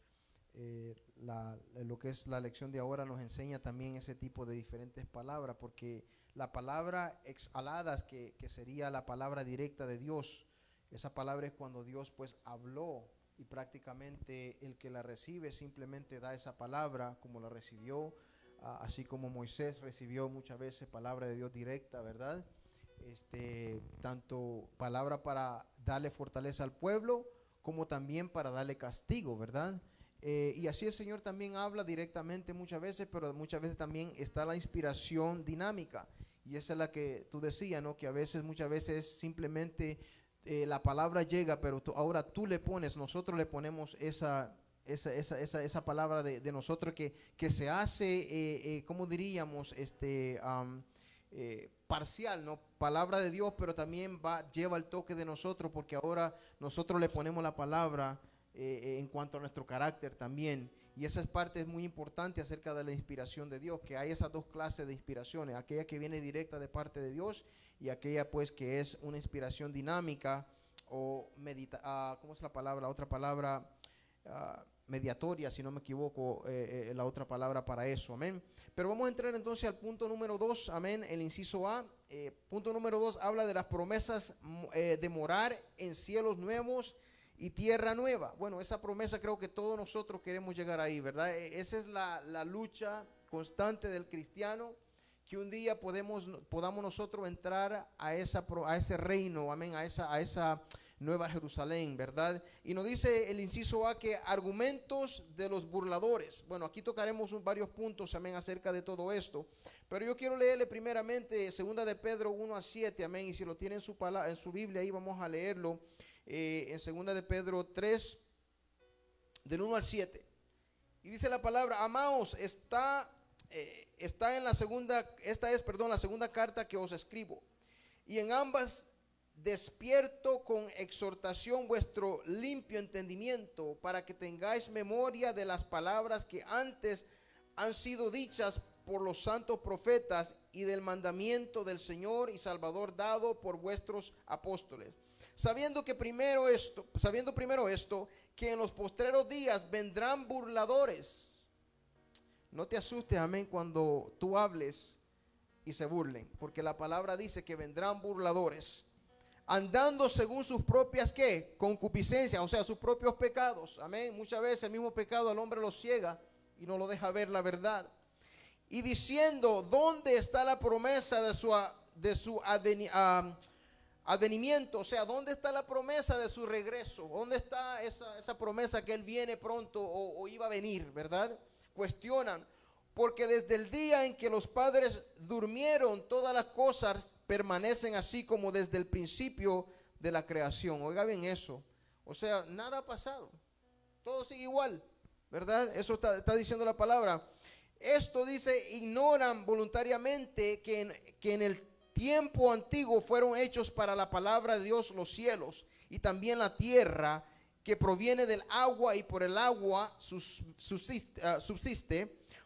lo que es la lección de ahora nos enseña también ese tipo de diferentes palabras, porque la palabra exhaladas, que sería la palabra directa de Dios, esa palabra es cuando Dios pues habló, y prácticamente el que la recibe simplemente da esa palabra como la recibió, así como Moisés recibió muchas veces palabra de Dios directa, ¿verdad? Tanto palabra para darle fortaleza al pueblo como también para darle castigo, ¿verdad? Y así el Señor también habla directamente muchas veces, pero muchas veces también está la inspiración dinámica, y esa es la que tú decías, ¿no? Que a veces, muchas veces simplemente la palabra llega, pero ahora tú le pones, nosotros le ponemos esa palabra de nosotros que se hace, ¿cómo diríamos? Parcial, ¿no? Palabra de Dios, pero también lleva el toque de nosotros, porque ahora nosotros le ponemos la palabra en cuanto a nuestro carácter también. Y esa parte es muy importante acerca de la inspiración de Dios, que hay esas dos clases de inspiraciones, aquella que viene directa de parte de Dios y aquella pues que es una inspiración dinámica o ¿cómo es la palabra? Otra palabra mediatoria, si no me equivoco, la otra palabra para eso, amén. Pero vamos a entrar entonces al punto número 2, amén, el inciso A. Punto número 2 habla de las promesas de morar en cielos nuevos y tierra nueva. Bueno, esa promesa creo que todos nosotros queremos llegar ahí, ¿verdad? Esa es la lucha constante del cristiano, que un día podamos nosotros entrar a ese reino, amén, a esa Nueva Jerusalén, ¿verdad? Y nos dice el inciso A que argumentos de los burladores. Bueno, aquí tocaremos varios puntos, amén, acerca de todo esto, pero yo quiero leerle primeramente 2 de Pedro 1-7, amén, y si lo tiene en su Biblia ahí vamos a leerlo, en 2 de Pedro 3, del 1-7, y dice la palabra: amaos, esta es la segunda carta que os escribo, y en ambas despierto con exhortación vuestro limpio entendimiento, para que tengáis memoria de las palabras que antes han sido dichas por los santos profetas, y del mandamiento del Señor y Salvador dado por vuestros apóstoles, sabiendo primero esto, que en los postreros días vendrán burladores. No te asustes, amén, cuando tú hables y se burlen, porque la palabra dice que vendrán burladores, andando según sus propias, ¿qué? Concupiscencias, o sea, sus propios pecados, amén. Muchas veces el mismo pecado al hombre lo ciega y no lo deja ver la verdad. Y diciendo: ¿dónde está la promesa de su advenimiento? O sea, ¿dónde está la promesa de su regreso? ¿Dónde está esa promesa que él viene pronto o iba a venir, verdad? Cuestionan, porque desde el día en que los padres durmieron, todas las cosas permanecen así como desde el principio de la creación. Oiga bien eso. O sea, nada ha pasado. Todo sigue igual, ¿verdad? Eso está diciendo la palabra. Esto dice: ignoran voluntariamente que en el tiempo antiguo fueron hechos para la palabra de Dios los cielos y también la tierra, que proviene del agua y por el agua subsiste,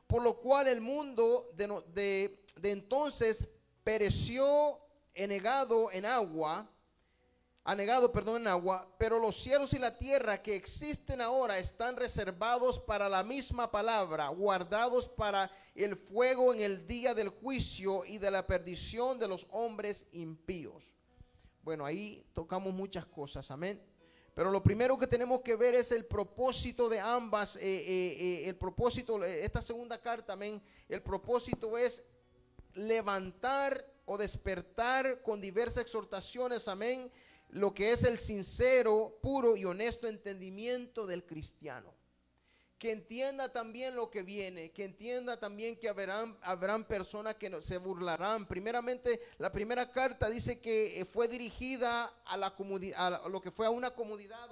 por lo cual el mundo de entonces pereció anegado en agua, pero los cielos y la tierra que existen ahora están reservados para la misma palabra, guardados para el fuego en el día del juicio y de la perdición de los hombres impíos. Bueno, ahí tocamos muchas cosas, amén. Pero lo primero que tenemos que ver es el propósito de ambas, el propósito, esta segunda carta, amén, el propósito es levantar o despertar con diversas exhortaciones, amén, lo que es el sincero, puro y honesto entendimiento del cristiano. Que entienda también lo que viene, que entienda también que habrán personas que se burlarán. Primeramente, la primera carta dice que fue dirigida a la comunidad, a lo que fue a una comunidad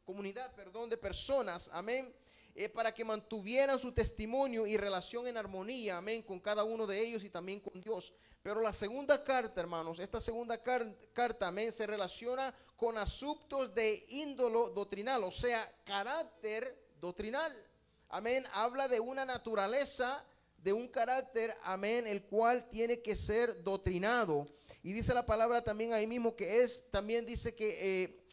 comunidad, perdón, de personas, amén, para que mantuvieran su testimonio y relación en armonía, amén, con cada uno de ellos y también con Dios. Pero la segunda carta, hermanos, esta segunda carta, amén, se relaciona con asuntos de índolo doctrinal, o sea, carácter doctrinal, amén, habla de una naturaleza, de un carácter, amén, el cual tiene que ser doctrinado. Y dice la palabra también ahí mismo que también dice que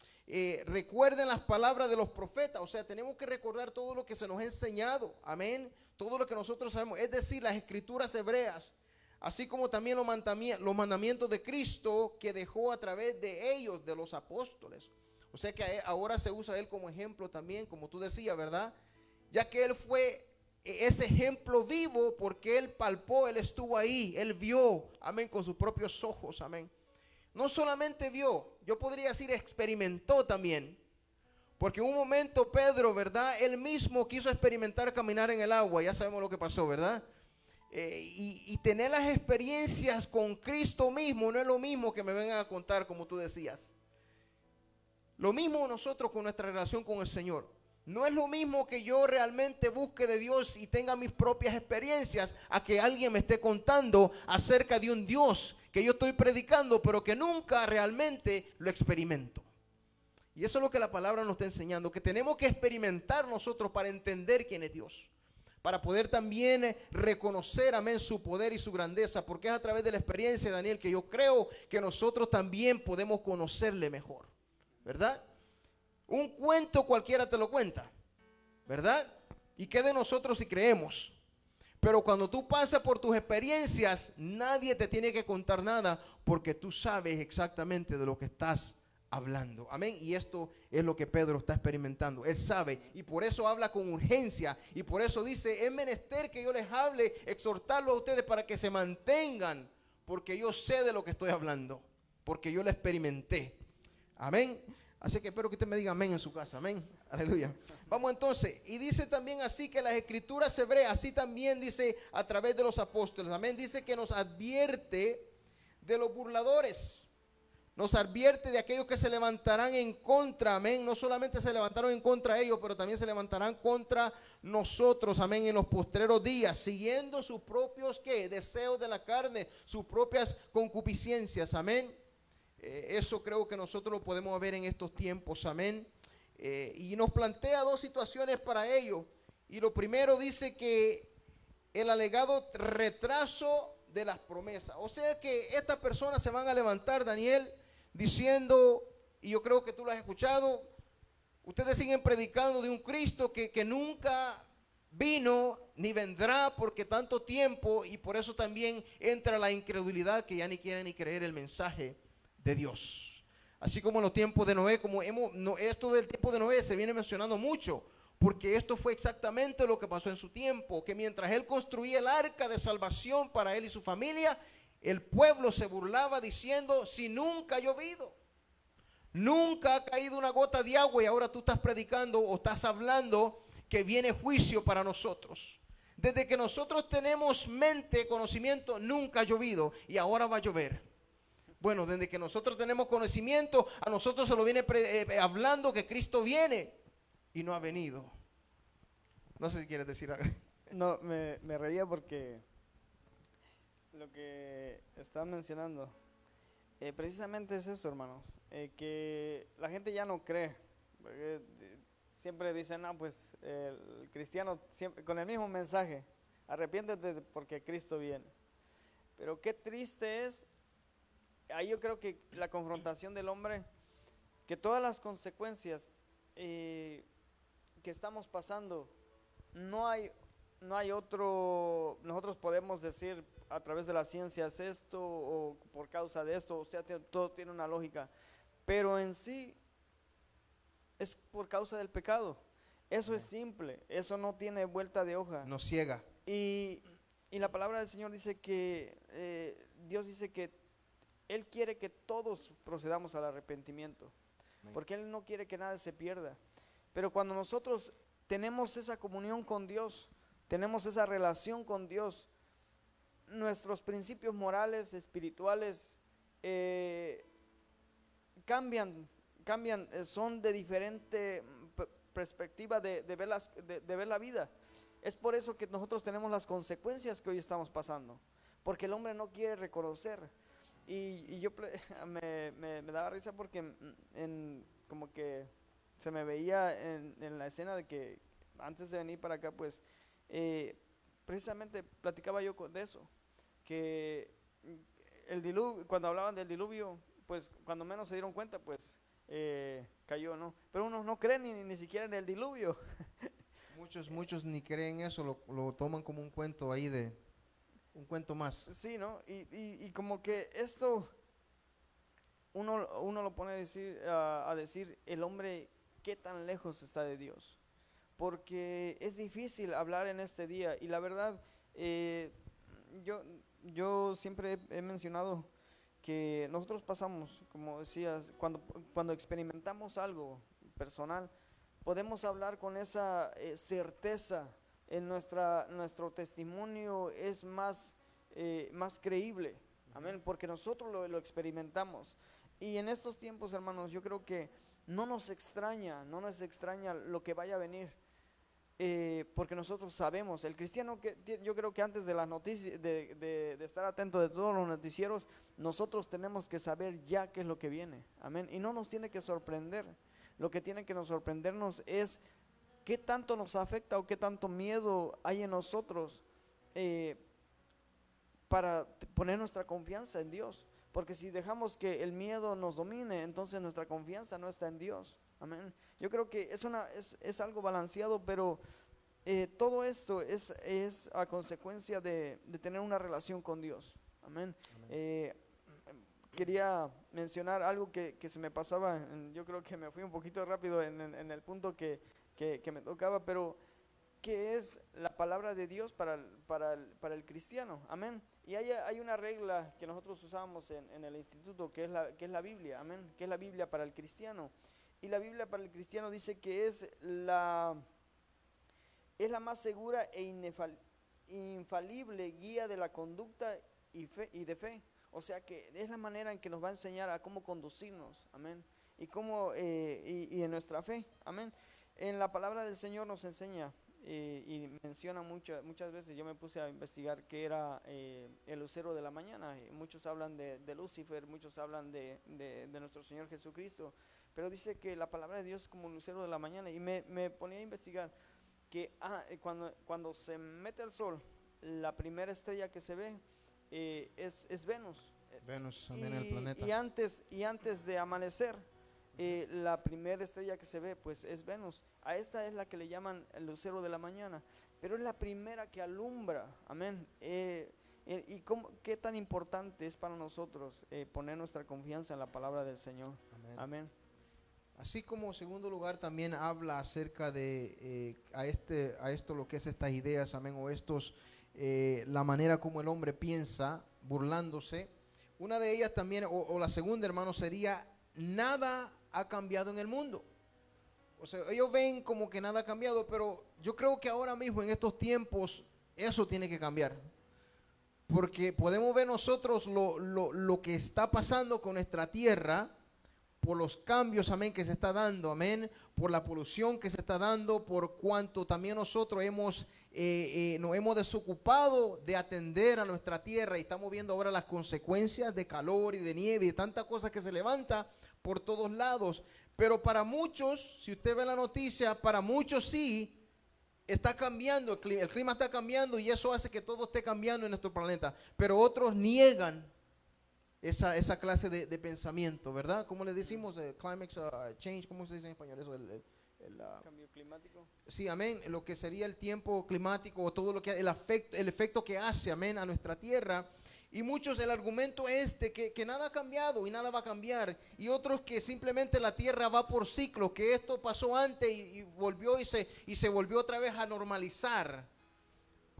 recuerden las palabras de los profetas, o sea, tenemos que recordar todo lo que se nos ha enseñado, amén, todo lo que nosotros sabemos, es decir, las escrituras hebreas, así como también los mandamientos de Cristo que dejó a través de ellos, de los apóstoles. O sea que ahora se usa él como ejemplo también, como tú decías, ¿verdad? Ya que él fue ese ejemplo vivo porque él palpó, él estuvo ahí, él vio, amén, con sus propios ojos, amén. No solamente vio, yo podría decir experimentó también. Porque en un momento Pedro, ¿verdad? Él mismo quiso experimentar caminar en el agua, ya sabemos lo que pasó, ¿verdad? Y tener las experiencias con Cristo mismo no es lo mismo que me vengan a contar como tú decías. Lo mismo nosotros con nuestra relación con el Señor. No es lo mismo que yo realmente busque de Dios y tenga mis propias experiencias a que alguien me esté contando acerca de un Dios que yo estoy predicando, pero que nunca realmente lo experimento. Y eso es lo que la palabra nos está enseñando, que tenemos que experimentar nosotros para entender quién es Dios, para poder también reconocer, amén, su poder y su grandeza, porque es a través de la experiencia, Daniel, que yo creo que nosotros también podemos conocerle mejor, ¿verdad? Un cuento cualquiera te lo cuenta, ¿verdad? ¿Y qué de nosotros si creemos? Pero cuando tú pasas por tus experiencias, nadie te tiene que contar nada porque tú sabes exactamente de lo que estás hablando. Amén. Y esto es lo que Pedro está experimentando. Él sabe y por eso habla con urgencia y por eso dice, es menester que yo les hable, exhortarlos a ustedes para que se mantengan, porque yo sé de lo que estoy hablando, porque yo lo experimenté. Amén. Así que espero que usted me diga amén en su casa, amén, aleluya. Vamos entonces, y dice también así que las escrituras hebreas, así también dice a través de los apóstoles, amén, dice que nos advierte de los burladores, nos advierte de aquellos que se levantarán en contra, amén, no solamente se levantaron en contra de ellos, pero también se levantarán contra nosotros, amén, en los postreros días, siguiendo sus propios, ¿qué? Deseos de la carne, sus propias concupiscencias, amén. Eso creo que nosotros lo podemos ver en estos tiempos, amén. Y nos plantea dos situaciones para ello. Y lo primero dice que el alegado retraso de las promesas. O sea que estas personas se van a levantar, Daniel, diciendo, y yo creo que tú lo has escuchado, ustedes siguen predicando de un Cristo que nunca vino ni vendrá porque tanto tiempo, y por eso también entra la incredulidad que ya ni quieren ni creer el mensaje de Dios. Así como en los tiempos de Noé, esto del tiempo de Noé se viene mencionando mucho, porque esto fue exactamente lo que pasó en su tiempo, que mientras él construía el arca de salvación para él y su familia, el pueblo se burlaba diciendo, si nunca ha llovido, nunca ha caído una gota de agua y ahora tú estás predicando o estás hablando que viene juicio para nosotros. Desde que nosotros tenemos mente, conocimiento, nunca ha llovido y ahora va a llover. Bueno, desde que nosotros tenemos conocimiento, a nosotros se lo viene hablando que Cristo viene y no ha venido. No sé si quieres decir algo. No, me reía porque lo que están mencionando precisamente es eso, hermanos, que la gente ya no cree. Siempre dicen, no, pues el cristiano siempre con el mismo mensaje, arrepiéntete porque Cristo viene. Pero qué triste es. Ahí yo creo que la confrontación del hombre, que todas las consecuencias que estamos pasando, no hay otro, nosotros podemos decir a través de la ciencia es esto o por causa de esto, o sea, todo tiene una lógica, pero en sí es por causa del pecado. Eso es simple, eso no tiene vuelta de hoja. Nos ciega. Y la palabra del Señor dice que Dios dice que Él quiere que todos procedamos al arrepentimiento, porque Él no quiere que nada se pierda. Pero cuando nosotros tenemos esa comunión con Dios, tenemos esa relación con Dios, nuestros principios morales, espirituales, cambian, son de diferente perspectiva de ver la vida. Es por eso que nosotros tenemos las consecuencias que hoy estamos pasando, porque el hombre no quiere reconocer. Y yo me daba risa porque como que se me veía en la escena de que antes de venir para acá, pues precisamente platicaba yo de eso, que el diluvio, cuando hablaban del diluvio, pues cuando menos se dieron cuenta, pues cayó, ¿no? Pero uno no cree ni siquiera en el diluvio. Muchos ni creen eso, lo toman como un cuento ahí un cuento más. Sí, ¿no? Y como que esto uno lo pone a decir el hombre qué tan lejos está de Dios, porque es difícil hablar en este día. Y la verdad, yo siempre he mencionado que nosotros pasamos, como decías, cuando experimentamos algo personal, podemos hablar con esa certeza. Nuestro testimonio es más creíble, amén, porque nosotros lo experimentamos. Y en estos tiempos, hermanos, yo creo que no nos extraña lo que vaya a venir, porque nosotros sabemos, el cristiano, yo creo que antes de las noticias, de estar atento de todos los noticieros, nosotros tenemos que saber ya qué es lo que viene, amén, y no nos tiene que sorprender. Lo que tiene que sorprendernos es qué tanto nos afecta o qué tanto miedo hay en nosotros para poner nuestra confianza en Dios. Porque si dejamos que el miedo nos domine, entonces nuestra confianza no está en Dios. Amén. Yo creo que es algo balanceado, pero todo esto es a consecuencia de tener una relación con Dios. Amén. Quería mencionar algo que se me pasaba. Yo creo que me fui un poquito rápido en el punto que me tocaba, pero ¿qué es la palabra de Dios para el cristiano? Amén. Y hay una regla que nosotros usamos en el instituto, que es la Biblia, amén, que es la Biblia para el cristiano. Y la Biblia para el cristiano dice que es la más segura e infalible guía de la conducta y de fe. O sea que es la manera en que nos va a enseñar a cómo conducirnos, amén, y en nuestra fe, amén. En la palabra del Señor nos enseña y menciona muchas veces. Yo me puse a investigar qué era el lucero de la mañana. Muchos hablan de Lucifer, muchos hablan de nuestro Señor Jesucristo, pero dice que la palabra de Dios es como un lucero de la mañana. Y me ponía a investigar que cuando se mete el sol, la primera estrella que se ve es Venus. Venus, amén, el planeta. Y antes de amanecer, la primera estrella que se ve pues es Venus. A esta es la que le llaman el lucero de la mañana, pero es la primera que alumbra, amén. Y qué tan importante es para nosotros poner nuestra confianza en la palabra del Señor, amén, amén. Así como segundo lugar también habla acerca de a esto lo que es estas ideas, amén, o estos la manera como el hombre piensa, burlándose. Una de ellas también, o la segunda, hermano, sería: nada ha cambiado en el mundo. O sea, ellos ven como que nada ha cambiado, pero yo creo que ahora mismo en estos tiempos eso tiene que cambiar, porque podemos ver nosotros lo que está pasando con nuestra tierra, por los cambios, amén, que se está dando, amén, por la polución que se está dando, por cuanto también nosotros nos hemos desocupado de atender a nuestra tierra, y estamos viendo ahora las consecuencias de calor y de nieve y de tantas cosas que se levanta por todos lados. Pero para muchos, si usted ve la noticia, para muchos sí está cambiando el clima está cambiando, y eso hace que todo esté cambiando en nuestro planeta, pero otros niegan esa clase de pensamiento, ¿verdad? ¿Cómo le decimos? Climate change, ¿cómo se dice en español eso? Cambio climático. Sí, amén, lo que sería el tiempo climático, o todo lo que el efecto que hace, amén, a nuestra tierra. Y muchos el argumento que nada ha cambiado y nada va a cambiar. Y otros que simplemente la tierra va por ciclos, que esto pasó antes y volvió y se volvió otra vez a normalizar.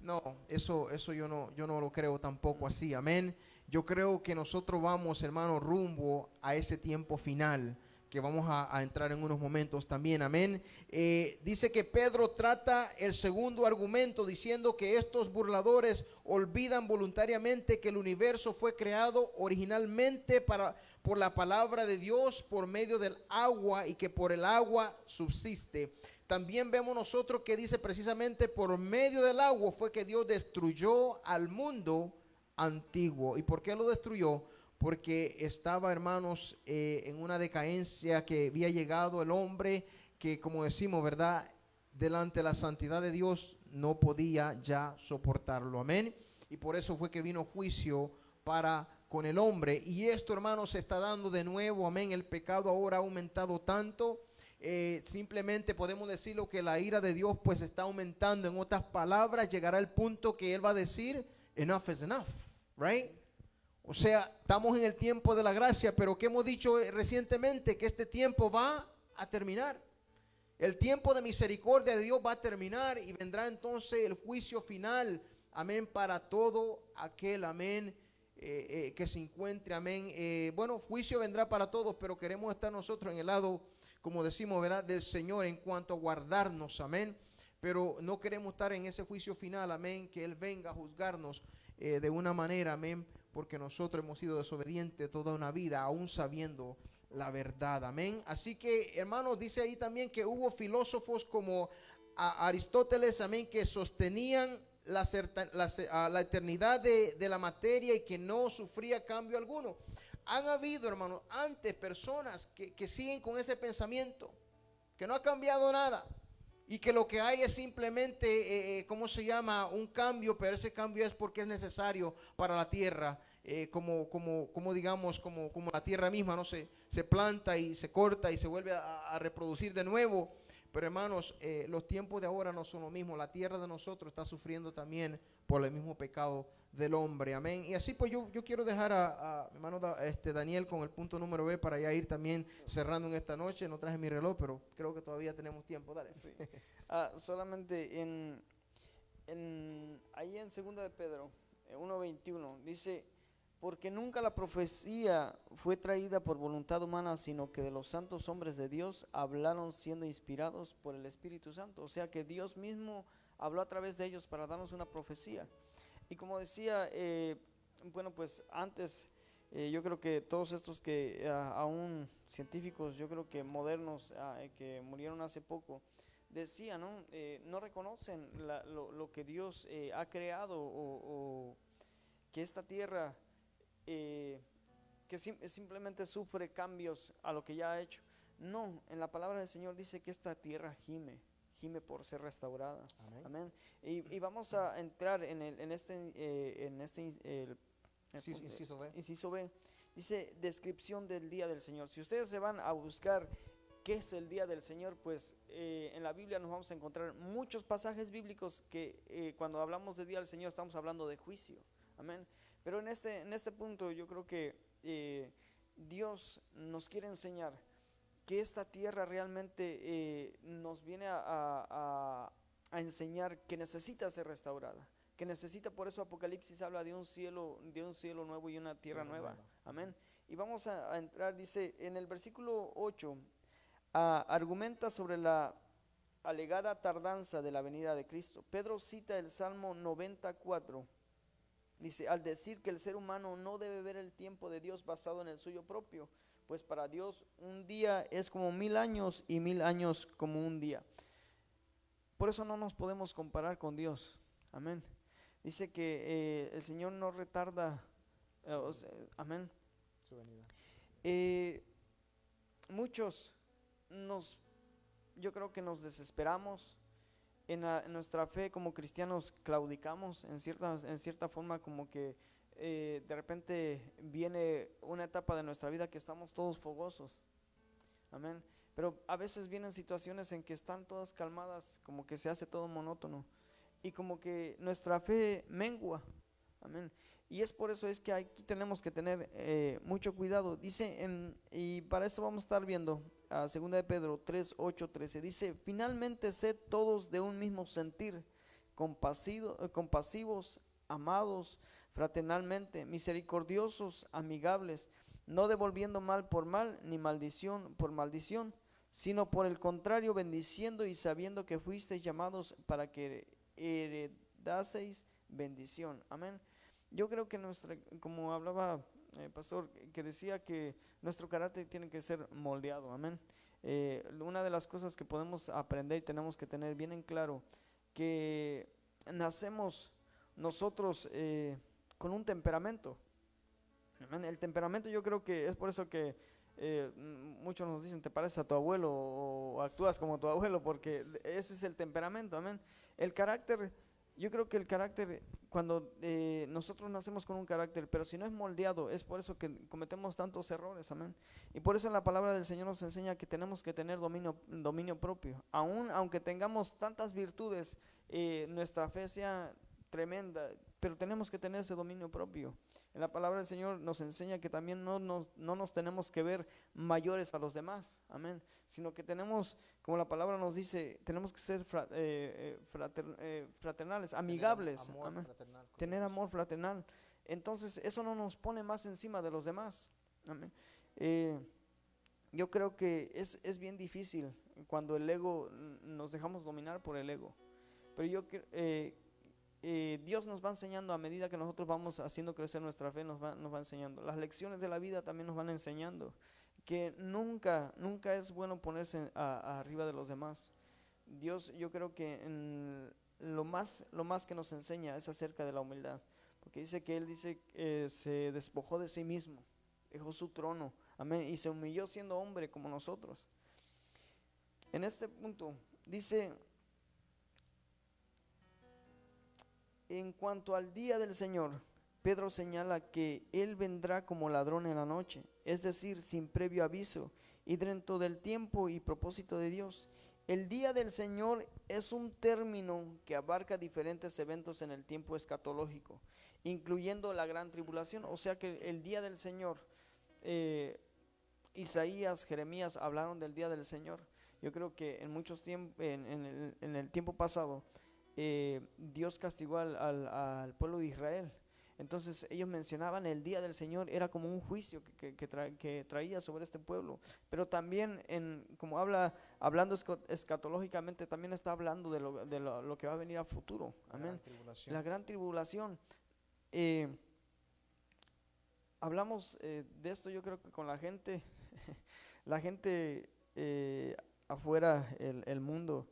No, eso yo no lo creo tampoco así, amén. Yo creo que nosotros vamos, hermano, rumbo a ese tiempo final, que vamos a entrar en unos momentos también, amén. Dice que Pedro trata el segundo argumento diciendo que estos burladores olvidan voluntariamente que el universo fue creado originalmente por la palabra de Dios por medio del agua y que por el agua subsiste. También vemos nosotros que dice precisamente por medio del agua fue que Dios destruyó al mundo antiguo. ¿Y por qué lo destruyó? Porque estaba, hermanos, en una decadencia que había llegado el hombre, que como decimos, ¿verdad? Delante de la santidad de Dios no podía ya soportarlo, amén. Y por eso fue que vino juicio para con el hombre. Y esto, hermanos, se está dando de nuevo, amén. El pecado ahora ha aumentado tanto. Simplemente podemos decirlo que la ira de Dios pues está aumentando. En otras palabras, llegará el punto que Él va a decir, enough is enough, right? O sea, estamos en el tiempo de la gracia, pero que hemos dicho recientemente que este tiempo va a terminar. El tiempo de misericordia de Dios va a terminar y vendrá entonces el juicio final, amén, para todo aquel, amén, que se encuentre, amén. Bueno, juicio vendrá para todos, pero queremos estar nosotros en el lado, como decimos, ¿verdad?, del Señor en cuanto a guardarnos, amén. Pero no queremos estar en ese juicio final, amén, que Él venga a juzgarnos de una manera, amén, porque nosotros hemos sido desobedientes toda una vida, aún sabiendo la verdad, amén. Así que, hermanos, dice ahí también que hubo filósofos como Aristóteles, amén, que sostenían la eternidad de la materia y que no sufría cambio alguno. Han habido, hermanos, antes personas que siguen con ese pensamiento, que no ha cambiado nada. Y que lo que hay es simplemente, ¿cómo se llama? Un cambio, pero ese cambio es porque es necesario para la tierra. Digamos, como la tierra misma, ¿no? Se planta y se corta y se vuelve a reproducir de nuevo. Pero hermanos, los tiempos de ahora no son lo mismo. La tierra de nosotros está sufriendo también por el mismo pecado del hombre, amén. Y así pues yo quiero dejar a mi hermano Daniel con el punto número B para ya ir también cerrando en esta noche. No traje mi reloj, pero creo que todavía tenemos tiempo, dale. Sí. Solamente ahí en 2 de Pedro 1:21 dice: porque nunca la profecía fue traída por voluntad humana, sino que de los santos hombres de Dios hablaron siendo inspirados por el Espíritu Santo. O sea que Dios mismo habló a través de ellos para darnos una profecía. Y como decía, bueno, pues antes, yo creo que todos estos que aún científicos, yo creo que modernos, que murieron hace poco, decían, ¿no? No reconocen lo que Dios ha creado o que esta tierra que simplemente sufre cambios a lo que ya ha hecho. No, en la palabra del Señor dice que esta tierra gime por ser restaurada. Amén. Amén. Y vamos a entrar en este inciso B. Dice descripción del día del Señor. Si ustedes se van a buscar qué es el día del Señor, pues en la Biblia nos vamos a encontrar muchos pasajes bíblicos que cuando hablamos de día del Señor estamos hablando de juicio. Amén. Pero en este punto yo creo que Dios nos quiere enseñar que esta tierra realmente nos viene a enseñar que necesita ser restaurada, que necesita, por eso Apocalipsis habla de un cielo nuevo y una tierra nueva. Amén. Y vamos a entrar, dice en el versículo 8, argumenta sobre la alegada tardanza de la venida de Cristo. Pedro cita el Salmo 94. Dice, al decir que el ser humano no debe ver el tiempo de Dios basado en el suyo propio, pues para Dios un día es como 1000 años y 1000 años como un día. Por eso no nos podemos comparar con Dios. Amén. Dice que el Señor no retarda, amén, su venida. Muchos yo creo que nos desesperamos. En nuestra fe como cristianos claudicamos en cierta forma, como que de repente viene una etapa de nuestra vida que estamos todos fogosos, amén, pero a veces vienen situaciones en que están todas calmadas, como que se hace todo monótono y como que nuestra fe mengua, amén, Y es por eso es que aquí tenemos que tener mucho cuidado. Dice, y para eso vamos a estar viendo a 2 de Pedro 3, 8, 13. Dice, finalmente sed todos de un mismo sentir, compasivos, amados fraternalmente, misericordiosos, amigables, no devolviendo mal por mal, ni maldición por maldición, sino por el contrario, bendiciendo y sabiendo que fuisteis llamados para que heredaseis bendición. Amén. Yo creo que como hablaba pastor, que decía que nuestro carácter tiene que ser moldeado, amén. Una de las cosas que podemos aprender y tenemos que tener bien en claro, que nacemos nosotros con un temperamento, amén. El temperamento, yo creo que es por eso que muchos nos dicen, te pareces a tu abuelo o actúas como tu abuelo, porque ese es el temperamento, amén. El carácter, yo creo que el carácter, cuando nosotros nacemos con un carácter, pero si no es moldeado, es por eso que cometemos tantos errores, amén. Y por eso la palabra del Señor nos enseña que tenemos que tener dominio propio. Aunque tengamos tantas virtudes, nuestra fe sea tremenda, pero tenemos que tener ese dominio propio. En la palabra del Señor nos enseña que también no nos tenemos que ver mayores a los demás, amén, sino que tenemos, como la palabra nos dice, tenemos que ser fraternales, amigables, Amor amén, fraternal con tener Dios. amor fraternal. Entonces eso no nos pone más encima de los demás, amén. Eh, yo creo que es bien difícil cuando el ego, nos dejamos dominar por el ego, pero Dios nos va enseñando a medida que nosotros vamos haciendo crecer nuestra fe, nos va enseñando. Las lecciones de la vida también nos van enseñando que nunca es bueno ponerse arriba de los demás. Dios, yo creo que lo más que nos enseña es acerca de la humildad, porque dice que Él se despojó de sí mismo, dejó su trono, amén, y se humilló siendo hombre como nosotros. En este punto dice, en cuanto al día del Señor, Pedro señala que Él vendrá como ladrón en la noche, es decir, sin previo aviso y dentro del tiempo y propósito de Dios. El día del Señor es un término que abarca diferentes eventos en el tiempo escatológico, incluyendo la gran tribulación. O sea que el día del Señor, Isaías, Jeremías hablaron del día del Señor. Yo creo que en muchos tiempos, en el tiempo pasado, Dios castigó al pueblo de Israel. Entonces ellos mencionaban el día del Señor, era como un juicio que traía sobre este pueblo. Pero también, como hablando escatológicamente, también está hablando de lo que va a venir a futuro. Amén. La gran tribulación. Hablamos de esto, yo creo que con la gente, la gente afuera, el mundo.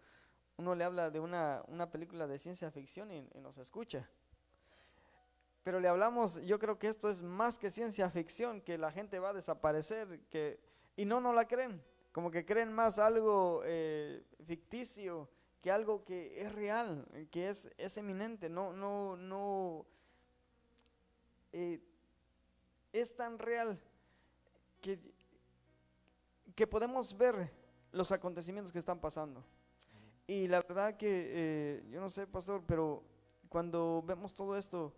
Uno le habla de una película de ciencia ficción y nos escucha. Pero le hablamos, yo creo que esto es más que ciencia ficción, que la gente va a desaparecer, y no la creen. Como que creen más algo ficticio que algo que es real, que es eminente. Es tan real que podemos ver los acontecimientos que están pasando. Y la verdad que, yo no sé, pastor, pero cuando vemos todo esto,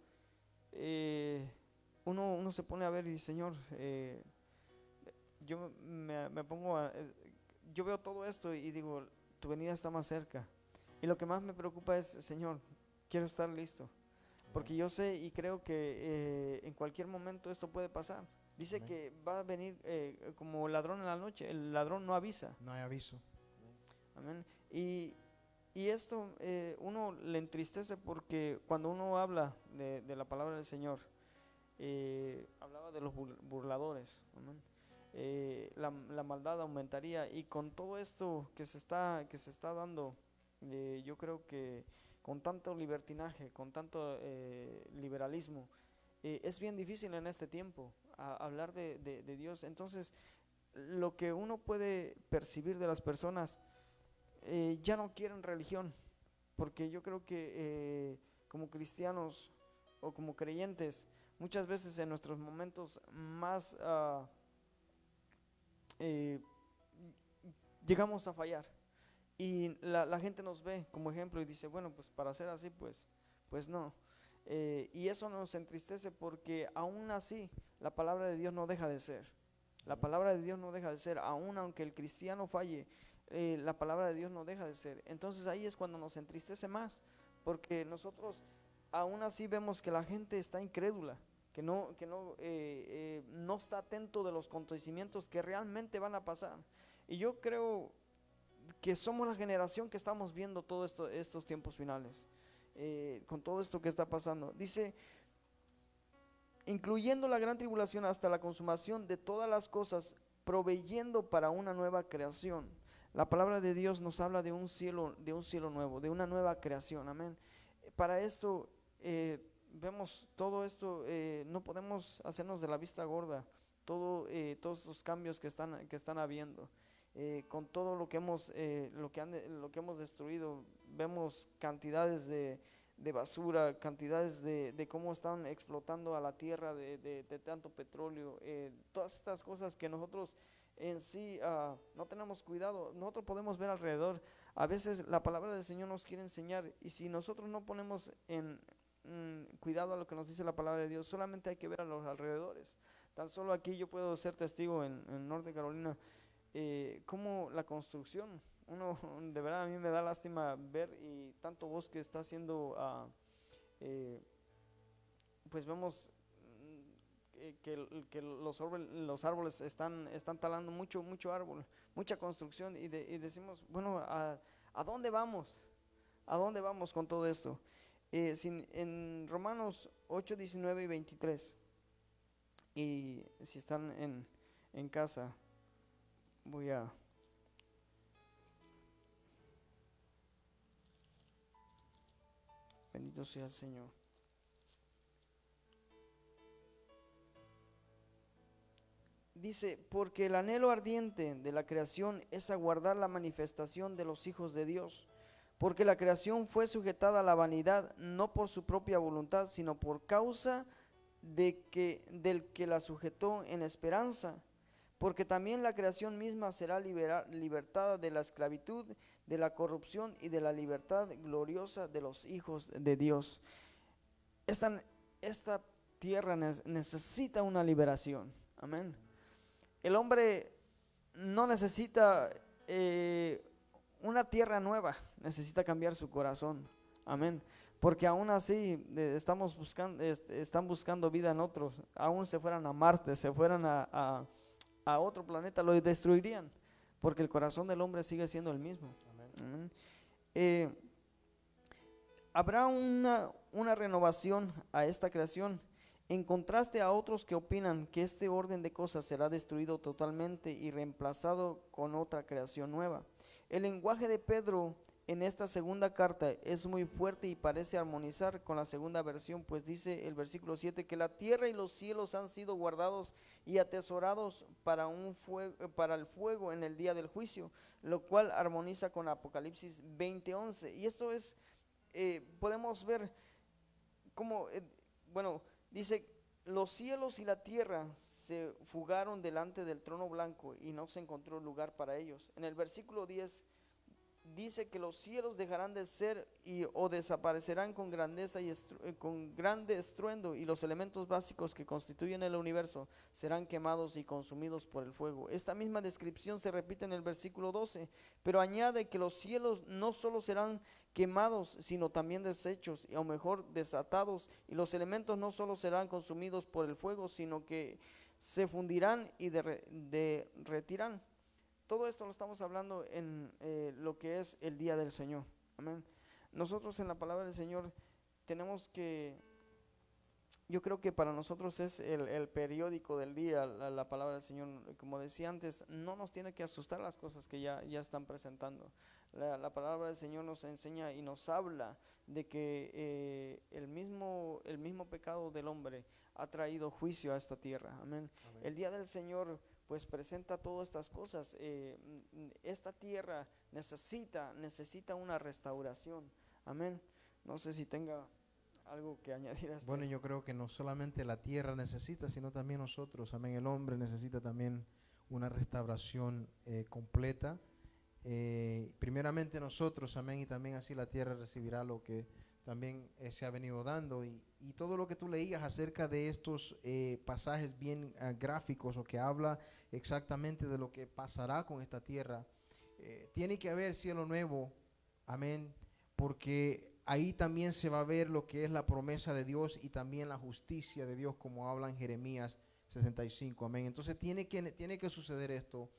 uno se pone a ver y dice, Señor, yo me pongo yo veo todo esto y digo, tu venida está más cerca. Y lo que más me preocupa es, Señor, quiero estar listo. Porque yo sé y creo que en cualquier momento esto puede pasar. Dice Amén. que va a venir como ladrón en la noche, el ladrón no avisa. No hay aviso. Amén. Y esto uno le entristece porque cuando uno habla de la palabra del Señor, hablaba de los burladores, amén. La maldad aumentaría, y con todo esto que se está dando, yo creo que con tanto libertinaje, con tanto liberalismo, es bien difícil en este tiempo hablar de Dios. Entonces, lo que uno puede percibir de las personas, ya no quieren religión, porque yo creo que como cristianos o como creyentes, muchas veces en nuestros momentos más llegamos a fallar, y la gente nos ve como ejemplo y dice, bueno, pues para ser así, pues no. Y eso nos entristece porque aún así la palabra de Dios no deja de ser. La palabra de Dios no deja de ser, aún aunque el cristiano falle, la palabra de Dios no deja de ser. Entonces ahí es cuando nos entristece más, porque nosotros aún así vemos que la gente está incrédula, que no está atento de los acontecimientos que realmente van a pasar. Y yo creo que somos la generación que estamos viendo todo esto, estos tiempos finales, con todo esto que está pasando. Dice, incluyendo la gran tribulación hasta la consumación de todas las cosas, proveyendo para una nueva creación. La palabra de Dios nos habla de un cielo nuevo, de una nueva creación, amén. Para esto, vemos todo esto, no podemos hacernos de la vista gorda, todos estos cambios que están habiendo. Con todo lo que hemos destruido, vemos cantidades de basura, cantidades de cómo están explotando a la tierra de tanto petróleo, todas estas cosas que nosotros en sí no tenemos cuidado. Nosotros podemos ver alrededor, a veces la palabra del Señor nos quiere enseñar, y si nosotros no ponemos en cuidado a lo que nos dice la palabra de Dios, solamente hay que ver a los alrededores. Tan solo aquí yo puedo ser testigo en Norte Carolina, como la construcción, de verdad a mí me da lástima ver, y tanto bosque está haciendo, pues vemos que los árboles están talando mucho árbol, mucha construcción, y decimos, bueno, ¿a dónde vamos? ¿A dónde vamos con todo esto? En Romanos 8, 19 y 23, y si están en casa, bendito sea el Señor. Dice, porque el anhelo ardiente de la creación es aguardar la manifestación de los hijos de Dios, porque la creación fue sujetada a la vanidad, no por su propia voluntad, sino por causa del que la sujetó en esperanza, porque también la creación misma será libertada de la esclavitud, de la corrupción y de la libertad gloriosa de los hijos de Dios. Esta tierra necesita una liberación, amén. El hombre no necesita una tierra nueva, necesita cambiar su corazón, amén. Porque aún así están buscando vida en otros, aún se fueran a Marte, se fueran a otro planeta, lo destruirían, porque el corazón del hombre sigue siendo el mismo. Amén. Habrá una renovación a esta creación, en contraste a otros que opinan que este orden de cosas será destruido totalmente y reemplazado con otra creación nueva. El lenguaje de Pedro en esta segunda carta es muy fuerte y parece armonizar con la segunda versión, pues dice el versículo 7 que la tierra y los cielos han sido guardados y atesorados para el fuego en el día del juicio, lo cual armoniza con Apocalipsis 20:11. Y esto es, podemos ver cómo, dice, los cielos y la tierra se fugaron delante del trono blanco y no se encontró lugar para ellos. En el versículo 10 dice que los cielos dejarán de ser o desaparecerán con grandeza con grande estruendo, y los elementos básicos que constituyen el universo serán quemados y consumidos por el fuego. Esta misma descripción se repite en el versículo 12, pero añade que los cielos no solo serán quemados, sino también deshechos, o mejor desatados, y los elementos no solo serán consumidos por el fuego, sino que se fundirán y derretirán. Todo esto lo estamos hablando en lo que es el día del Señor. Amén. Nosotros en la palabra del Señor tenemos que, yo creo que para nosotros es el periódico del día, la palabra del Señor. Como decía antes, no nos tiene que asustar las cosas que ya están presentando. La palabra del Señor nos enseña y nos habla de que el mismo pecado del hombre ha traído juicio a esta tierra. Amén. Amén. El día del Señor pues presenta todas estas cosas. Esta tierra necesita una restauración. Amén. No sé si tenga algo que añadir a esto. Bueno, yo creo que no solamente la tierra necesita, sino también nosotros. Amén. El hombre necesita también una restauración completa. Primeramente nosotros, amén, y también así la tierra recibirá lo que también se ha venido dando y todo lo que tú leías acerca de estos pasajes bien gráficos o que habla exactamente de lo que pasará con esta tierra. Tiene que haber cielo nuevo, amén, porque ahí también se va a ver lo que es la promesa de Dios y también la justicia de Dios, como habla en Jeremías 65, amén. Entonces tiene que suceder esto.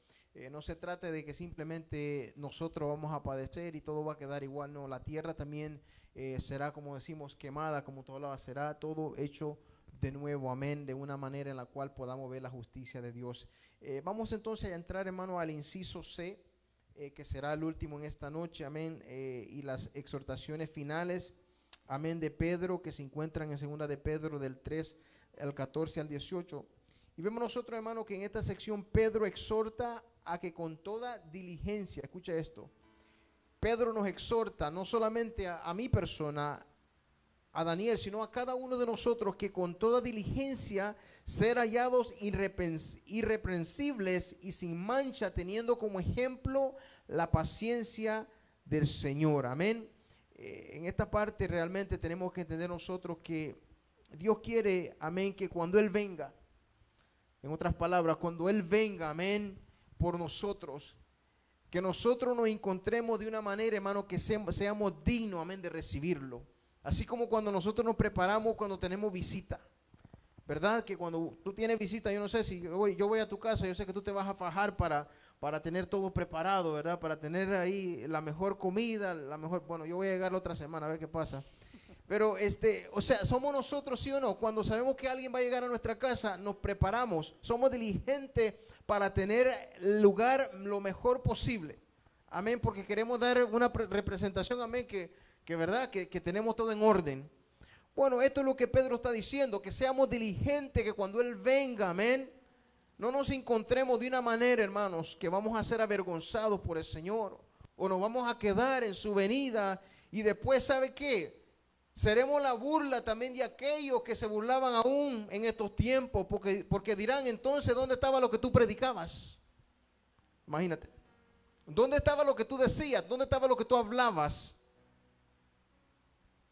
No se trata de que simplemente nosotros vamos a padecer y todo va a quedar igual, no, la tierra también será, como decimos, quemada, como tú hablabas, será todo hecho de nuevo, amén, de una manera en la cual podamos ver la justicia de Dios. Vamos entonces a entrar, hermano, al inciso C, que será el último en esta noche, amén, y las exhortaciones finales, amén, de Pedro, que se encuentran en segunda de Pedro del 3 al 14 al 18. Y vemos nosotros, hermano, que en esta sección Pedro exhorta a que con toda diligencia, escucha esto, Pedro nos exhorta no solamente a mi persona, a Daniel, sino a cada uno de nosotros, que con toda diligencia ser hallados irreprensibles y sin mancha, teniendo como ejemplo la paciencia del Señor. Amén. En esta parte realmente tenemos que entender nosotros que Dios quiere, amén, que cuando Él venga, en otras palabras, cuando Él venga, amén, por nosotros, que nosotros nos encontremos de una manera, hermano, que seamos dignos, amén, de recibirlo. Así como cuando nosotros nos preparamos cuando tenemos visita, ¿verdad? Que cuando tú tienes visita, yo no sé si yo voy a tu casa, yo sé que tú te vas a fajar para tener todo preparado, ¿verdad? Para tener ahí la mejor comida, bueno, yo voy a llegar la otra semana a ver qué pasa. Pero o sea, somos nosotros, ¿sí o no? Cuando sabemos que alguien va a llegar a nuestra casa, nos preparamos, somos diligentes para tener el lugar lo mejor posible. Amén, porque queremos dar una representación, amén, que verdad, que tenemos todo en orden. Bueno, esto es lo que Pedro está diciendo, que seamos diligentes, que cuando Él venga, amén, no nos encontremos de una manera, hermanos, que vamos a ser avergonzados por el Señor, o nos vamos a quedar en su venida, y después, ¿sabe qué? Seremos la burla también de aquellos que se burlaban aún en estos tiempos, porque dirán, entonces, ¿dónde estaba lo que tú predicabas? Imagínate, ¿dónde estaba lo que tú decías? ¿Dónde estaba lo que tú hablabas?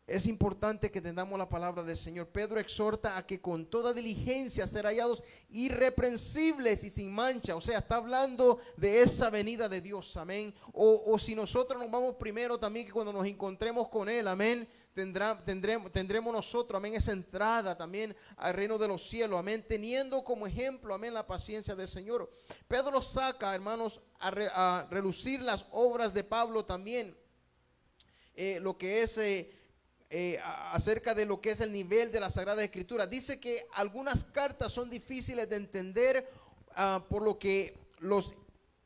Es importante que entendamos la palabra del Señor. Pedro exhorta a que con toda diligencia ser hallados irreprensibles y sin mancha. O sea, está hablando de esa venida de Dios, amén. O si nosotros nos vamos primero también, que cuando nos encontremos con Él, amén, tendremos nosotros, amén, esa entrada también al reino de los cielos, amén, teniendo como ejemplo, amén, la paciencia del Señor. Pedro saca, hermanos, a relucir las obras de Pablo también, lo que es acerca de lo que es el nivel de la Sagrada Escritura. Dice que algunas cartas son difíciles de entender, por lo que los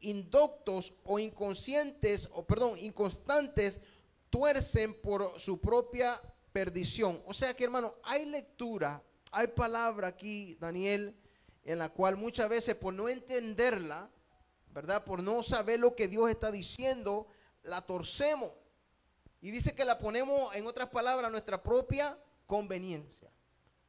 indoctos o inconstantes tuercen por su propia perdición. O sea que, hermano, hay lectura, hay palabra aquí, Daniel, en la cual muchas veces por no entenderla, ¿verdad? Por no saber lo que Dios está diciendo, la torcemos. Y dice que la ponemos, en otras palabras, a nuestra propia conveniencia,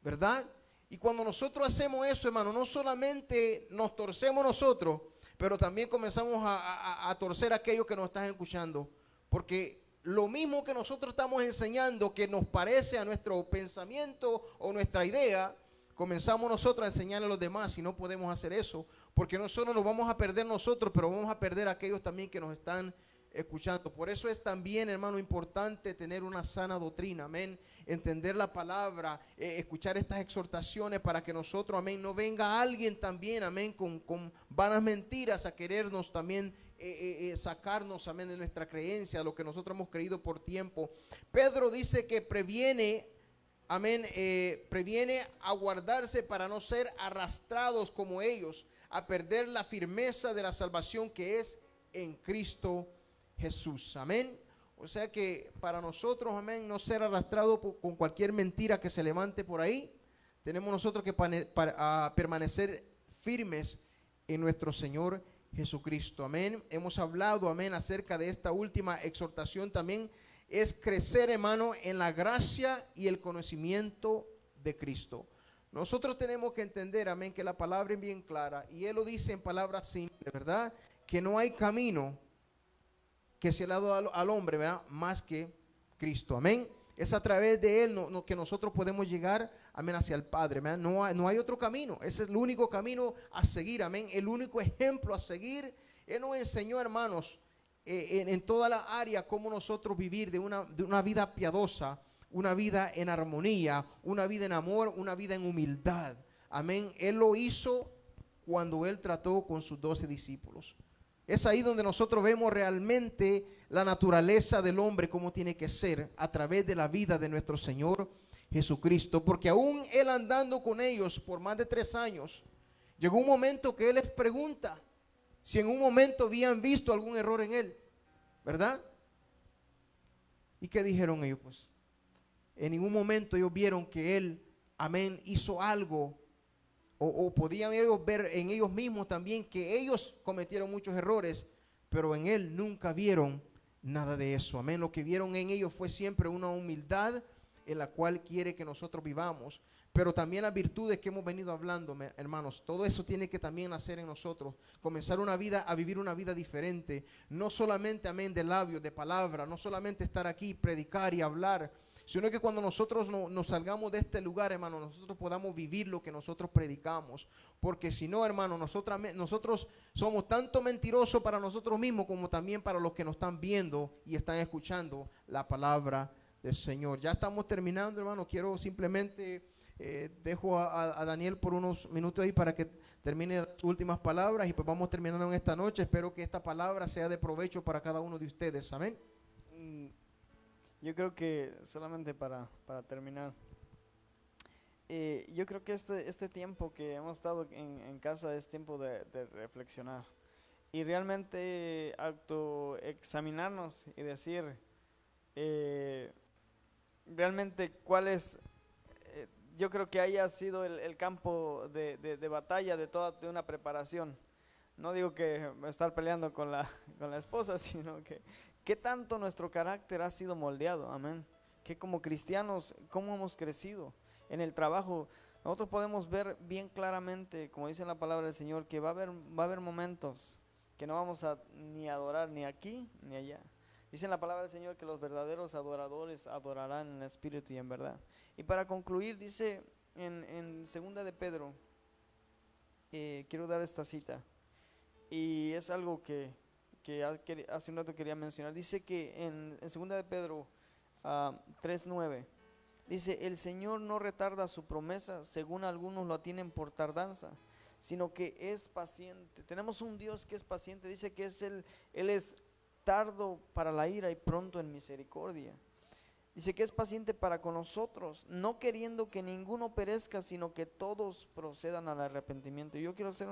¿verdad? Y cuando nosotros hacemos eso, hermano, no solamente nos torcemos nosotros, pero también comenzamos a torcer a aquellos que nos están escuchando. Porque lo mismo que nosotros estamos enseñando, que nos parece a nuestro pensamiento o nuestra idea, comenzamos nosotros a enseñarle a los demás, y no podemos hacer eso, porque no solo nos vamos a perder nosotros, pero vamos a perder a aquellos también que nos están escuchando. Por eso es también, hermano, importante tener una sana doctrina, amén, entender la palabra, escuchar estas exhortaciones, para que nosotros, amén, no venga alguien también, amén, con vanas mentiras a querernos también sacarnos, amén, de nuestra creencia, lo que nosotros hemos creído por tiempo. Pedro dice que previene, amén, previene a guardarse para no ser arrastrados como ellos, a perder la firmeza de la salvación que es en Cristo Jesús, amén. O sea que para nosotros, amén, no ser arrastrado con cualquier mentira que se levante por ahí, tenemos nosotros que permanecer firmes en nuestro Señor Jesucristo, amén. Hemos hablado, amén, acerca de esta última exhortación también, es crecer, hermano, en la gracia y el conocimiento de Cristo. Nosotros tenemos que entender, amén, que la palabra es bien clara, y Él lo dice en palabras simples, ¿verdad? Que no hay camino que se le ha dado al hombre, ¿verdad?, más que Cristo, amén. Es a través de Él que nosotros podemos llegar, amén, hacia el Padre. Amén. No hay otro camino. Ese es el único camino a seguir, amén. El único ejemplo a seguir. Él nos enseñó, hermanos, en toda la área cómo nosotros vivir de una vida piadosa, una vida en armonía, una vida en amor, una vida en humildad. Amén. Él lo hizo cuando Él trató con sus 12 discípulos. Es ahí donde nosotros vemos realmente la naturaleza del hombre, cómo tiene que ser a través de la vida de nuestro Señor Jesucristo. Porque aún Él andando con ellos por más de 3 años, llegó un momento que Él les pregunta si en un momento habían visto algún error en Él, ¿verdad? ¿Y qué dijeron ellos? Pues en ningún momento ellos vieron que Él, amén, hizo algo. O podían ellos ver en ellos mismos también que ellos cometieron muchos errores, pero en Él nunca vieron nada de eso. Amén. Lo que vieron en ellos fue siempre una humildad en la cual quiere que nosotros vivamos. Pero también las virtudes que hemos venido hablando, hermanos, todo eso tiene que también hacer en nosotros. Comenzar una vida, a vivir una vida diferente. No solamente, amén, de labios, de palabra, no solamente estar aquí, predicar y hablar, sino que cuando nosotros nos salgamos de este lugar, hermano, nosotros podamos vivir lo que nosotros predicamos. Porque si no, hermano, nosotros somos tanto mentirosos para nosotros mismos como también para los que nos están viendo y están escuchando la palabra del Señor. Ya estamos terminando, hermano. Quiero simplemente, dejo a Daniel por unos minutos ahí para que termine sus últimas palabras y pues vamos terminando en esta noche. Espero que esta palabra sea de provecho para cada uno de ustedes. Amén. Yo creo que solamente para terminar, yo creo que este tiempo que hemos estado en casa es tiempo de reflexionar y realmente autoexaminarnos y decir realmente cuál es, yo creo que haya sido el campo de batalla de una preparación. No digo que estar peleando con la esposa, sino que qué tanto nuestro carácter ha sido moldeado, amén. Que como cristianos, cómo hemos crecido en el trabajo. Nosotros podemos ver bien claramente, como dice la palabra del Señor, que va a haber momentos que no vamos a ni adorar ni aquí ni allá. Dice en la palabra del Señor que los verdaderos adoradores adorarán en espíritu y en verdad. Y para concluir, dice en segunda de Pedro, quiero dar esta cita, y es algo que hace un rato quería mencionar. Dice que en 2 de Pedro 3:9, dice: el Señor no retarda su promesa, según algunos lo tienen por tardanza, sino que es paciente. Tenemos un Dios que es paciente. Dice que Él es tardo para la ira y pronto en misericordia. Dice que es paciente para con nosotros, no queriendo que ninguno perezca, sino que todos procedan al arrepentimiento. Yo quiero hacer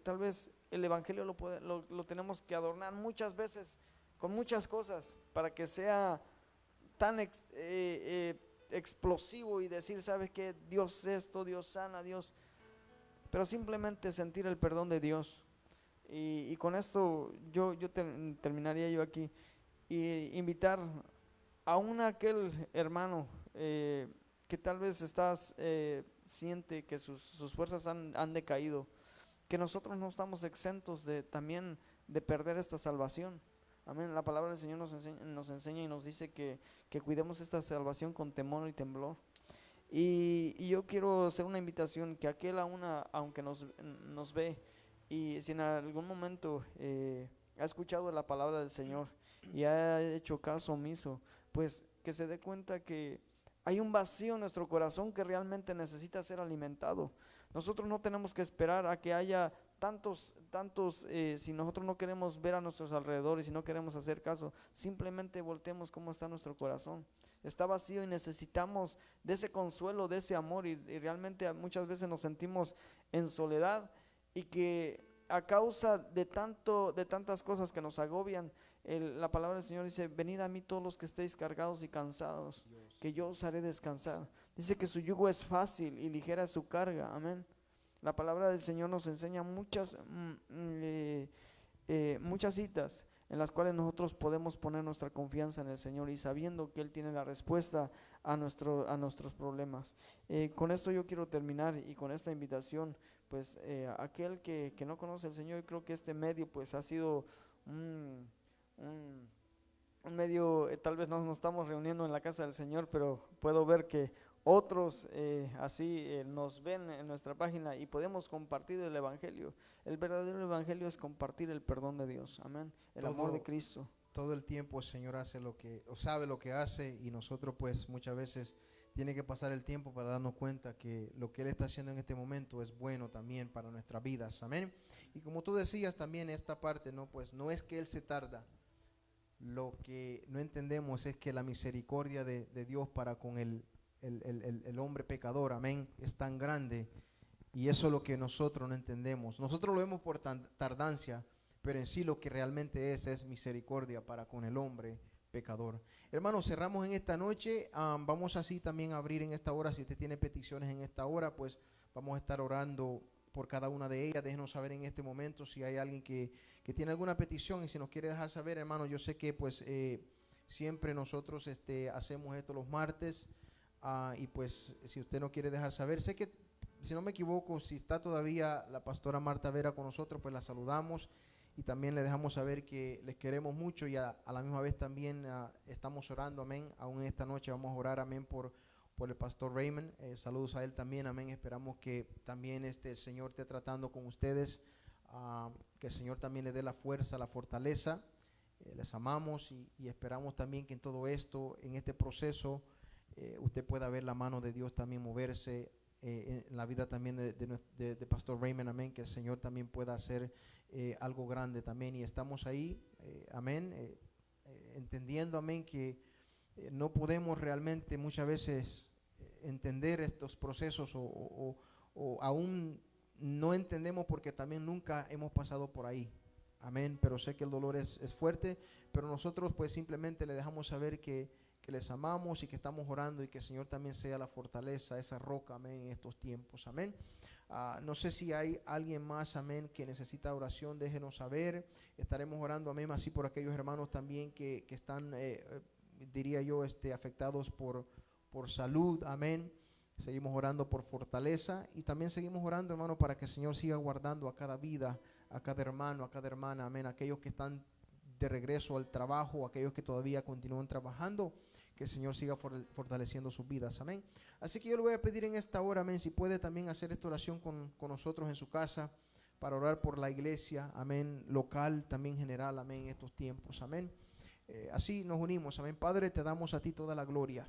tal vez el evangelio lo tenemos que adornar muchas veces con muchas cosas para que sea tan explosivo y decir, ¿sabes qué? Dios esto, Dios sana, Dios, pero simplemente sentir el perdón de Dios. Y con esto yo terminaría yo aquí y invitar a aquel hermano que tal vez siente que sus fuerzas han decaído, que nosotros no estamos exentos también de perder esta salvación. Amén. La palabra del Señor nos enseña y nos dice que cuidemos esta salvación con temor y temblor. Y yo quiero hacer una invitación, que aquel aunque nos ve, y si en algún momento ha escuchado la palabra del Señor y ha hecho caso omiso, pues que se dé cuenta que hay un vacío en nuestro corazón que realmente necesita ser alimentado. Nosotros no tenemos que esperar a que haya tantos, si nosotros no queremos ver a nuestros alrededores, si no queremos hacer caso, simplemente volteemos cómo está nuestro corazón. Está vacío y necesitamos de ese consuelo, de ese amor, y realmente muchas veces nos sentimos en soledad, y que a causa de tantas cosas que nos agobian, la palabra del Señor dice: venid a mí todos los que estéis cargados y cansados, que yo os haré descansar. Dice que su yugo es fácil y ligera es su carga. Amén. La palabra del Señor nos enseña muchas citas en las cuales nosotros podemos poner nuestra confianza en el Señor y sabiendo que Él tiene la respuesta a nuestros problemas. Con esto yo quiero terminar, y con esta invitación, pues aquel que no conoce al Señor, creo que este medio pues ha sido tal vez no nos estamos reuniendo en la casa del Señor, pero puedo ver que otros así nos ven en nuestra página y podemos compartir el Evangelio. El verdadero Evangelio es compartir el perdón de Dios, amén, el amor de Cristo. Todo el tiempo el Señor hace lo que, o sabe lo que hace, y nosotros pues muchas veces tiene que pasar el tiempo para darnos cuenta que lo que Él está haciendo en este momento es bueno también para nuestras vidas, amén. Y como tú decías también esta parte, no, pues no es que Él se tarda. Lo que no entendemos es que la misericordia de Dios para con el hombre pecador, amén, es tan grande, y eso es lo que nosotros no entendemos. Nosotros lo vemos por tardancia, pero en sí lo que realmente es misericordia para con el hombre pecador. Hermanos, cerramos en esta noche. Vamos así también a abrir en esta hora. Si usted tiene peticiones en esta hora, pues vamos a estar orando por cada una de ellas. Déjenos saber en este momento si hay alguien que tiene alguna petición, y si nos quiere dejar saber, hermano. Yo sé que pues siempre nosotros hacemos esto los martes, y pues si usted no quiere dejar saber, sé que, si no me equivoco, si está todavía la pastora Marta Vera con nosotros, pues la saludamos y también le dejamos saber que les queremos mucho, y a la misma vez también estamos orando, amén. Aún esta noche vamos a orar, amén, por el pastor Raymond. Saludos a él también, amén. Esperamos que también el Señor esté tratando con ustedes, que el Señor también le dé la fuerza, la fortaleza. Les amamos y esperamos también que en todo esto, en este proceso, usted pueda ver la mano de Dios también moverse en la vida también de pastor Raymond, amén. Que el Señor también pueda hacer algo grande también, y estamos ahí, amén, entendiendo, amén, que no podemos realmente muchas veces entender estos procesos, o aún no entendemos porque también nunca hemos pasado por ahí, amén. Pero sé que el dolor es fuerte, pero nosotros pues simplemente le dejamos saber que les amamos y que estamos orando, y que el Señor también sea la fortaleza, esa roca, amén, en estos tiempos, amén. No sé si hay alguien más, amén, que necesita oración. Déjenos saber. Estaremos orando, amén, así por aquellos hermanos también que están, diría yo, afectados por salud, amén. Seguimos orando por fortaleza, y también seguimos orando, hermano, para que el Señor siga guardando a cada vida, a cada hermano, a cada hermana, amén. Aquellos que están de regreso al trabajo, aquellos que todavía continúan trabajando, que el Señor siga fortaleciendo sus vidas, amén. Así que yo le voy a pedir en esta hora, amén, si puede también hacer esta oración con nosotros en su casa, para orar por la iglesia, amén, local, también general, amén, en estos tiempos, amén. Así nos unimos, amén. Padre, te damos a ti toda la gloria,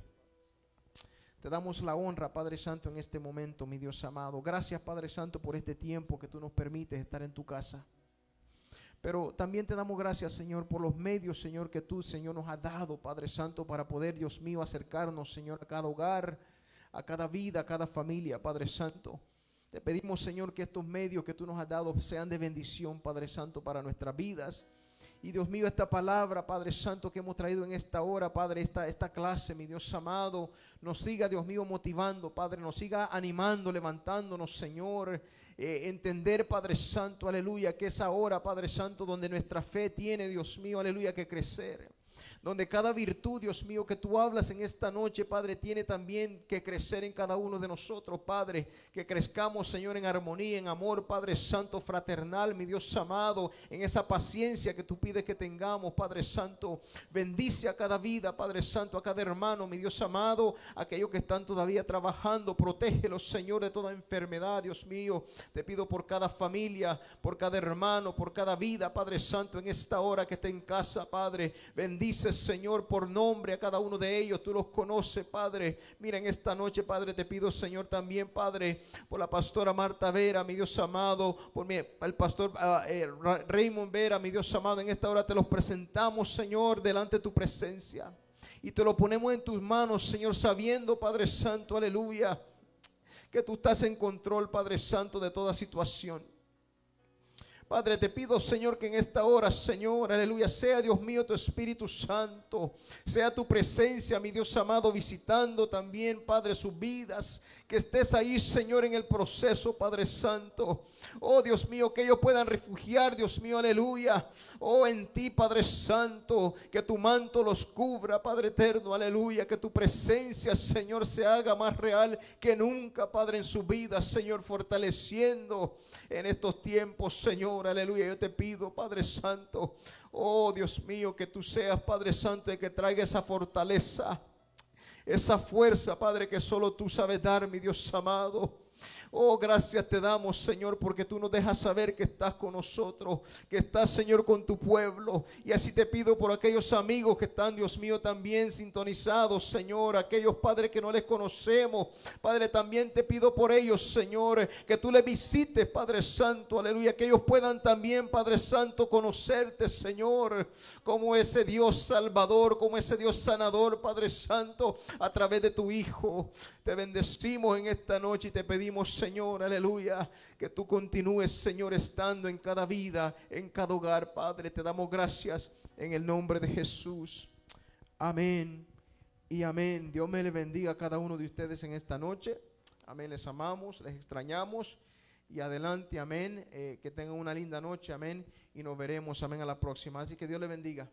te damos la honra, Padre Santo, en este momento, mi Dios amado. Gracias, Padre Santo, por este tiempo que tú nos permites estar en tu casa. Pero también te damos gracias, Señor, por los medios, Señor, que tú, Señor, nos has dado, Padre Santo, para poder, Dios mío, acercarnos, Señor, a cada hogar, a cada vida, a cada familia, Padre Santo. Te pedimos, Señor, que estos medios que tú nos has dado sean de bendición, Padre Santo, para nuestras vidas. Y Dios mío, esta palabra, Padre Santo, que hemos traído en esta hora, Padre, esta clase, mi Dios amado, nos siga, Dios mío, motivando, Padre, nos siga animando, levantándonos, Señor. Entender, Padre Santo, aleluya, que es ahora, Padre Santo, donde nuestra fe tiene, Dios mío, aleluya, que crecer. Donde cada virtud, Dios mío, que tú hablas en esta noche, Padre, tiene también que crecer en cada uno de nosotros, Padre. Que crezcamos, Señor, en armonía, en amor, Padre Santo, fraternal, mi Dios amado, en esa paciencia que tú pides que tengamos, Padre Santo. Bendice a cada vida, Padre Santo, a cada hermano, mi Dios amado, aquellos que están todavía trabajando. Protégelos, Señor, de toda enfermedad, Dios mío. Te pido por cada familia, por cada hermano, por cada vida, Padre Santo, en esta hora que está en casa, Padre. Bendice, Señor, por nombre a cada uno de ellos. Tú los conoces, Padre. Mira, en esta noche, Padre, te pido, Señor, también, Padre, por la pastora Marta Vera, mi Dios amado, por el pastor Raymond Vera, mi Dios amado. En esta hora te los presentamos, Señor, delante de tu presencia, y te lo ponemos en tus manos, Señor, sabiendo, Padre Santo, aleluya, que tú estás en control, Padre Santo, de toda situación. Padre, te pido, Señor, que en esta hora, Señor, aleluya, sea, Dios mío, tu Espíritu Santo, sea tu presencia, mi Dios amado, visitando también, Padre, sus vidas. Que estés ahí, Señor, en el proceso, Padre Santo. Oh, Dios mío, que ellos puedan refugiar, Dios mío, aleluya. Oh, en ti, Padre Santo, que tu manto los cubra, Padre eterno, aleluya. Que tu presencia, Señor, se haga más real que nunca, Padre, en su vida, Señor, fortaleciendo en estos tiempos, Señor. Señor, aleluya. Yo te pido, Padre Santo, oh Dios mío, que tú seas, Padre Santo, el que traiga esa fortaleza, esa fuerza, Padre, que solo tú sabes dar, mi Dios amado. Oh, gracias te damos, Señor, porque tú nos dejas saber que estás con nosotros, que estás, Señor, con tu pueblo. Y así te pido por aquellos amigos que están, Dios mío, también sintonizados, Señor, aquellos, Padre, que no les conocemos. Padre, también te pido por ellos, Señor, que tú les visites, Padre Santo, aleluya, que ellos puedan también, Padre Santo, conocerte, Señor, como ese Dios salvador, como ese Dios sanador, Padre Santo, a través de tu Hijo. Te bendecimos en esta noche y te pedimos, Señor, aleluya, que tú continúes, Señor, estando en cada vida, en cada hogar, Padre. Te damos gracias en el nombre de Jesús. Amén y amén. Dios me le bendiga a cada uno de ustedes en esta noche. Amén, les amamos, les extrañamos y adelante, amén. Que tengan una linda noche, amén, y nos veremos, amén, a la próxima. Así que Dios le bendiga.